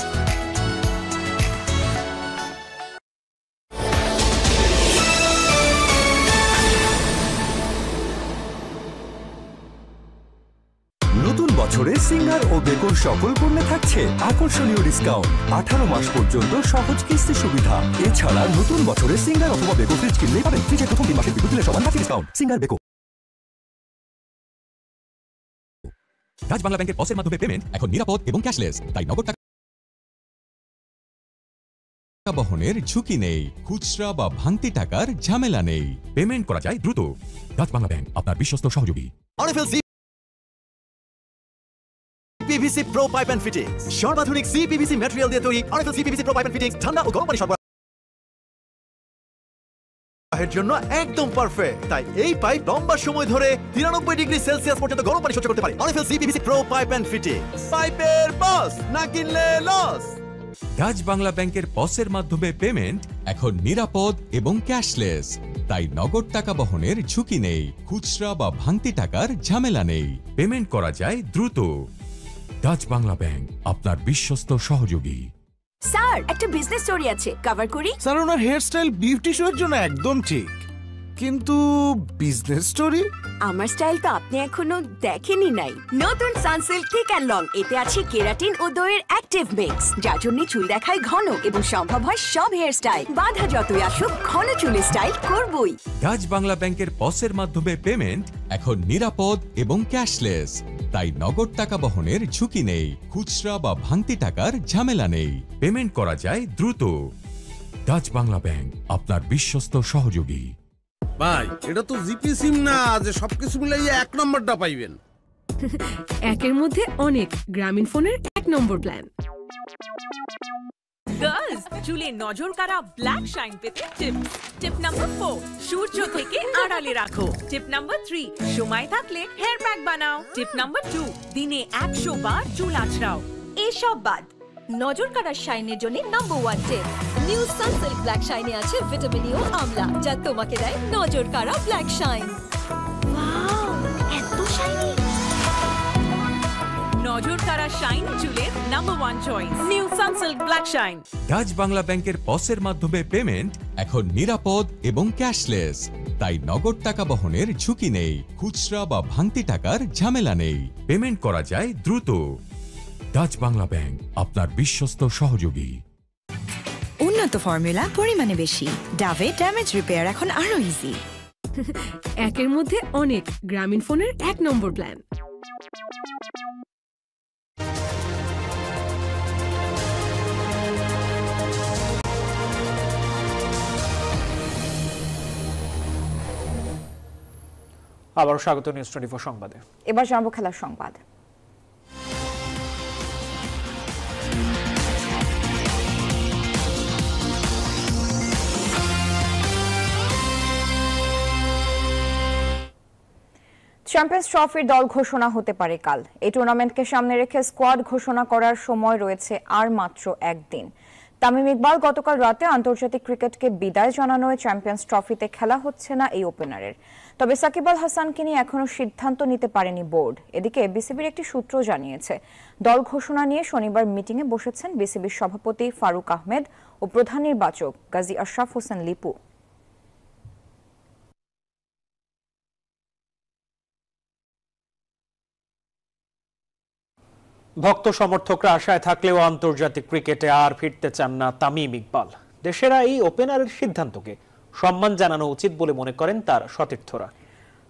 নতুন বছরে সিঙ্গার ও বেকন সকল পণ্যে থাকছে আকর্ষণীয় ডিসকাউন্ট। 18 মাস পর্যন্ত সহজ কিস্তি সুবিধা। এছাড়া নতুন বছরে সিঙ্গার অথবা বেকো ফ্রিজ কিনলেই পাবেন ফ্রিজের প্রথম 3 মাসের বিদ্যুৎ বিলের সমান half discount. Singer Beko. Dutch Bangla ব্যাংকের পসের মাধ্যমে পেমেন্ট এখন নিরাপদ এবং ক্যাশলেস, তাই নগদ টাকা বহনের ঝুঁকি নেই, খুচরা বা ভাঙতি টাকার ঝামেলা নেই, পেমেন্ট করা যায় দ্রুত। ডাচ বাংলা ব্যাংক, আপনার বিশ্বস্ত সহযোগী। PVC Pro Pipe and Fittings সর্বাধুনিক CPVC material দিয়ে তৈরি RFL CPVC Pro Pipe and Fittings ঠান্ডা ও গরম পানি সরবরাহের জন্য একদম পারফেক্ট। তাই এই পাইপ লম্বা সময় ধরে 93 ডিগ্রি সেলসিয়াস পর্যন্ত গরম পানি সহ্য করতে পারে। RFL CPVC Pro Pipe and Fittings, পাইপের বস, না কিনলে লস। ডাচ বাংলা ব্যাংকের পসের মাধ্যমে পেমেন্ট এখন নিরাপদ এবং ক্যাশলেস, তাই নগদ টাকা বহনের ঝুঁকি নেই, খুচরা বা ভাঙতি টাকার ঝামেলা নেই, পেমেন্ট করা যায় দ্রুত। ডাচ বাংলা ব্যাংক, আপনার বিশ্বস্ত সহযোগী। স্যার, একটা বিজনেস স্টোরি আছে, কভার করি? স্যার, ওনার হেয়ারস্টাইল বিউটি শো এর জন্য একদম ঠিক, কিন্তু বিজনেস স্টোরি? আমার স্টাইল তো আপনি এখনো দেখেনি নাই। নতুন সানসিল্ক থিক অ্যান্ড লং, এতে আছে কেরাটিন ও দইয়ের অ্যাক্টিভ মিক্স, যার জন্য চুল দেখায় ঘন এবং সম্ভব হয় সব হেয়ার স্টাইল। বাধা যতই আসুক, ঘন চুলের স্টাইল করবই। ডাচ বাংলা ব্যাংকের পসের মাধ্যমে পেমেন্ট এখন নিরাপদ এবং ক্যাশলেস, তাই নগদ টাকা বহনের ঝুঁকি নেই, খুচরা বা ভাঙতি টাকার ঝামেলা নেই, পেমেন্ট করা যায় দ্রুত। ডাচ বাংলা ব্যাংক, আপনার বিশ্বস্ত সহযোগী। ভাই, এটা তো জিপি সিম না যে সবকিছু মিলাইয়া 1 নম্বরটা পাইবেন। একের মধ্যে অনেক, গ্রামীণ ফোনের 1 নম্বর প্ল্যান। গার্লস, চুলে নজর কাড়া ব্ল্যাক শাইন পেতে টিপ নাম্বার 4, সূর্য থেকে আড়ালে রাখো। টিপ নাম্বার 3, সময় থাকলে হেয়ার প্যাক বানাও। টিপ নাম্বার 2, দিনে 100 বার চুল আঁচড়াও। এসব বাদ, নজর কাড়ার শাইনের জন্য নাম্বার 1 টিপ, নিউ সানসিল্ক ব্ল্যাক শাইনে আছে ভিটামিন ই ও আমলা, যা তোমাকে দেয় নজর কাড়া ব্ল্যাক শাইন। ওয়াও, এত শাইনি! নজর কাড়া শাইন চুলের number 1 choice, new Sunsilk black shine. Dutch Bangla ব্যাংকের পসের মাধ্যমে পেমেন্ট এখন নিরাপদ এবং ক্যাশলেস, তাই নগদ টাকা বহনের ঝুঁকি নেই, খুচরা বা ভাঙতি টাকার ঝামেলা নেই, পেমেন্ট করা যায় দ্রুত। ডাচ বাংলা ব্যাংক, আপনার বিশ্বস্ত সহযোগী। উন্নত ফর্মুলা, পরিমাণে বেশি, ডাভে ড্যামেজ রিপেয়ার এখন আরো ইজি। একের মধ্যে অনেক, গ্রামীণ ফোনের 1 নম্বর প্ল্যান। আবারও স্বাগত নিউজ 24 সংবাদে। এবার জানবো খেলার সংবাদ। চ্যাম্পিয়ন্স ট্রফির দল ঘোষণা হতে পারে কাল। এই টুর্নামেন্টকে সামনে রেখে স্কোয়াড ঘোষণা করার সময় রয়েছে আর মাত্র একদিন। তামিম ইকবাল গতকাল রাতে আন্তর্জাতিক ক্রিকেটকে বিদায় জানানোয় চ্যাম্পিয়ন্স ট্রফিতে খেলা হচ্ছে না এই ওপেনারের। তবে সাকিব আল হাসানকে নিয়ে এখনো সিদ্ধান্ত নিতে পারেনি বোর্ড। এদিকে বিসিবির একটি সূত্র জানিয়েছে, দল ঘোষণা নিয়ে শনিবার মিটিংয়ে বসেছেন বিসিবির সভাপতি ফারুক আহমেদ ও প্রধান নির্বাচক গাজী আশরাফ হোসেন লিপু। ভক্ত সমর্থকরা আশায় থাকলেও আন্তর্জাতিক ক্রিকেটে আর ফিরতে চান না তামিম ইকবাল। দেশেরা এই ওপেনারের সিদ্ধান্তকে সম্মান জানানো উচিত বলে মনে করেন তার সতীর্থরা।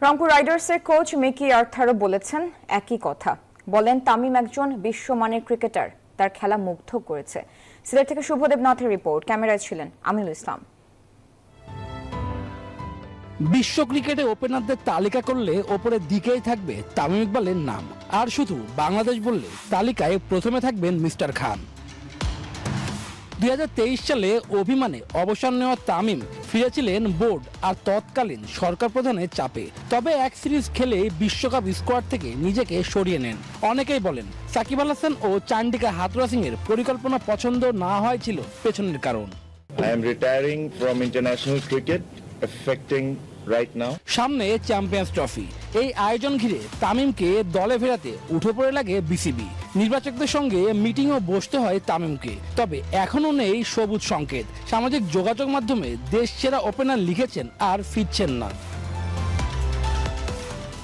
রংপুর রাইডার্সের কোচ মিকি আর্থারও বলেছেন একই কথা। বলেন, তামিম একজন বিশ্বমানের ক্রিকেটার, তার খেলা মুগ্ধ করেছে। সিলেট থেকে শুভদেব নাথের রিপোর্ট, ক্যামেরায় ছিলেন আমিনুল ইসলাম। বিশ্ব ক্রিকেটে ওপেনারদের তালিকা করলে ওপরের দিকেই থাকবে তামিম ইকবালের নাম, আর শুধু বাংলাদেশ বললে তালিকায় প্রথমে থাকবেন মিস্টার খান। 2023 সালে অভিমানে অবসর নেওয়া তামিম ফিরেছিলেন বোর্ড আর তৎকালীন সরকার প্রধানের চাপে। তবে এক সিরিজ খেলে বিশ্বকাপ স্কোয়াড থেকে নিজেকে সরিয়ে নেন। অনেকেই বলেন সাকিব আল হাসান ও চান্ডিকা হাথুরুসিং সিং এর পরিকল্পনা পছন্দ না হয় ছিল পেছনের কারণ। I am retiring from international cricket, effecting সামনে চ্যাম্পিয়ন্স ট্রফি, এই আয়োজন ঘিরে তামিমকে দলে ফেরাতে উঠে পড়ে লাগে বিসিবি। নির্বাচকদের সঙ্গে মিটিংও বসতে হয় তামিমকে, তবে এখনো নেই সবুজ সংকেত। সামাজিক যোগাযোগ মাধ্যমে দেশ সেরা ওপেনার লিখেছেন আর ফিরছেন না।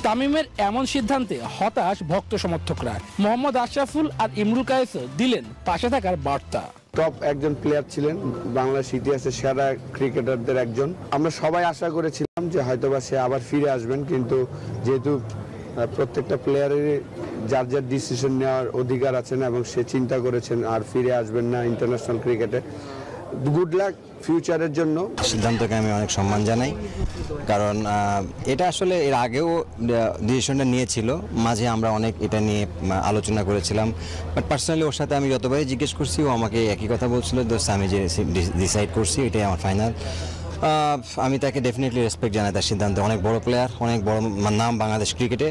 তামিমের এমন সিদ্ধান্তে হতাশ ভক্ত সমর্থকরা। মোহাম্মদ আশরাফুল আর ইমরুল কায়েসও দিলেন পাশে থাকার বার্তা। টপ একজন প্লেয়ার ছিলেন, বাংলাদেশ ইতিহাসের সেরা ক্রিকেটারদের একজন। আমরা সবাই আশা করেছিলাম যে হয়তোবা সে আবার ফিরে আসবেন, কিন্তু যেহেতু প্রত্যেকটা প্লেয়ারেরই যার যার ডিসিশন নেওয়ার অধিকার আছেন এবং সে চিন্তা করেছেন আর ফিরে আসবেন না ইন্টারন্যাশনাল ক্রিকেটে। গুড লাক ফিউচারের জন্য। সিদ্ধান্তকে আমি অনেক সম্মান জানাই, কারণ এটা আসলে এর আগেও ডিসিশনটা নিয়েছিল, মাঝে আমরা অনেক এটা নিয়ে আলোচনা করেছিলাম। বাট পার্সোনালি ওর সাথে আমি যতবারই জিজ্ঞেস করছি ও আমাকে একই কথা বলছিল, দোস্ত আমি যে ডিসাইড করছি এটাই আমার ফাইনাল। আমি তাকে ডেফিনেটলি রেসপেক্ট জানাই তার সিদ্ধান্তে। অনেক বড় প্লেয়ার, অনেক বড় নাম বাংলাদেশ ক্রিকেটে।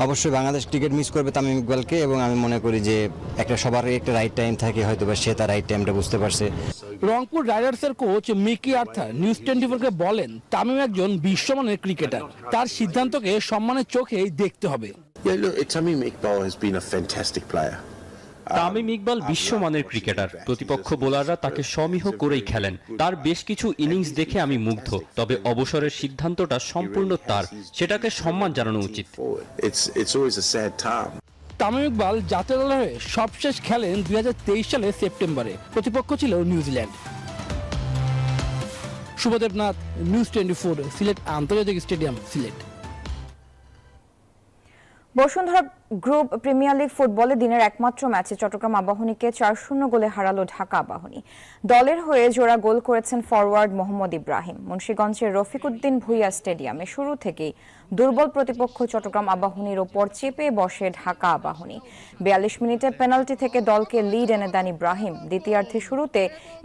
অবশ্যই বাংলাদেশ ক্রিকেট মিস করবে তামিম ইকবালকে, এবং আমি মনে করি যে একটা সবারই একটা রাইট টাইম থাকে, হয়তো বা সে তার রাইট টাইমটা বুঝতে পারছে। রংপুর রাইডার্সের কোচ মিকি আর্থার নিউজ 24কে বলেন, তামিম একজন বিশ্বমানের ক্রিকেটার, তার সিদ্ধান্তকে সম্মানের চোখেই দেখতে হবে। তামিম ইকবাল বিশ্বমানের ক্রিকেটার, প্রতিপক্ষ বোলাররা তাকে সমীহ করেই খেলেন। তার বেশ কিছু ইনিংস দেখে আমি মুগ্ধ, তবে অবসরের সিদ্ধান্তটা সম্পূর্ণ তার, সেটাকে সম্মান জানানো উচিত। তামিম ইকবাল জাতীয় দলের হয়ে সবশেষ খেলেন 2023 সালের সেপ্টেম্বরে, প্রতিপক্ষ ছিল নিউজিল্যান্ড। শুভদেব নাথ, নিউজ 24, সিলেট আন্তর্জাতিক stadium, Sylhet. Bashundhara group premier league ফুটবলে দিনের একমাত্র ম্যাচে চট্টগ্রাম আবাহনীকে 4-0 গোলে হারালো ঢাকা আবাহনী। দলের হয়ে জোড়া গোল করেছেন ফরওয়ার্ড মোহাম্মদ ইব্রাহিম। মুন্সিগঞ্জের রফিকুদ্দিন ভুইয়া স্টেডিয়ামে শুরু থেকেই দুর্বল প্রতিপক্ষ চট্টগ্রাম আবাহনীর ওপর চেপে বসে ঢাকা আবাহনী। 42 মিনিটে পেনাল্টি থেকে দলকে লিড এনে দেন ইব্রাহিম। দ্বিতীয়ার্ধে শুরুতে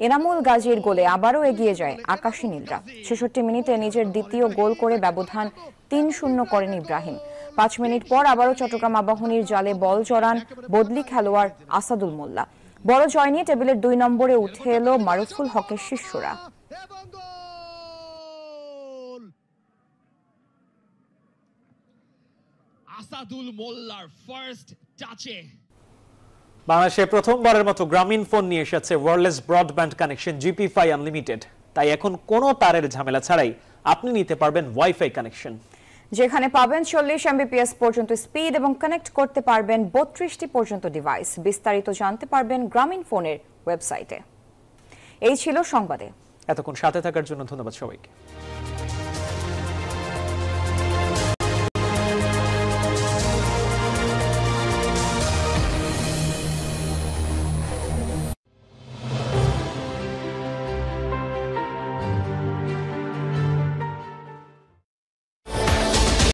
এনামুল গাজীর গোলে আবারও এগিয়ে যায় আকাশী নীলরা। 66 মিনিটে নিজের দ্বিতীয় গোল করে ব্যবধান 3-0 করেন ইব্রাহিম। 5 মিনিট পর আবারও চট্টগ্রাম আবাহনীর জালে বল জড়ান বদলি খেলোয়াড় আসাদুল মোল্লা। বড় জয় নিয়ে টেবিলের 2 নম্বরে উঠে এলো মারুফুল হকের শিষ্যরা। আসাদুল মোল্লার ফার্স্ট টাচে বাংলাদেশে প্রথমবারের মতো গ্রামীণ ফোন নিয়ে এসেছে ওয়্যারলেস ব্রডব্যান্ড কানেকশন জিপিফাই আনলিমিটেড। তাই এখন কোনো তারের ঝামেলা ছাড়াই আপনি নিতে পারবেন ওয়াইফাই কানেকশন, যেখানে পাবেন 40 Mbps পর্যন্ত স্পিড এবং কানেক্ট করতে পারবেন 32টি পর্যন্ত ডিভাইস। বিস্তারিত জানতে পারবেন গ্রামীণ ফোনের ওয়েবসাইটে। এই ছিল সংবাদে। এতক্ষণ সাথে থাকার জন্য ধন্যবাদ সবাইকে।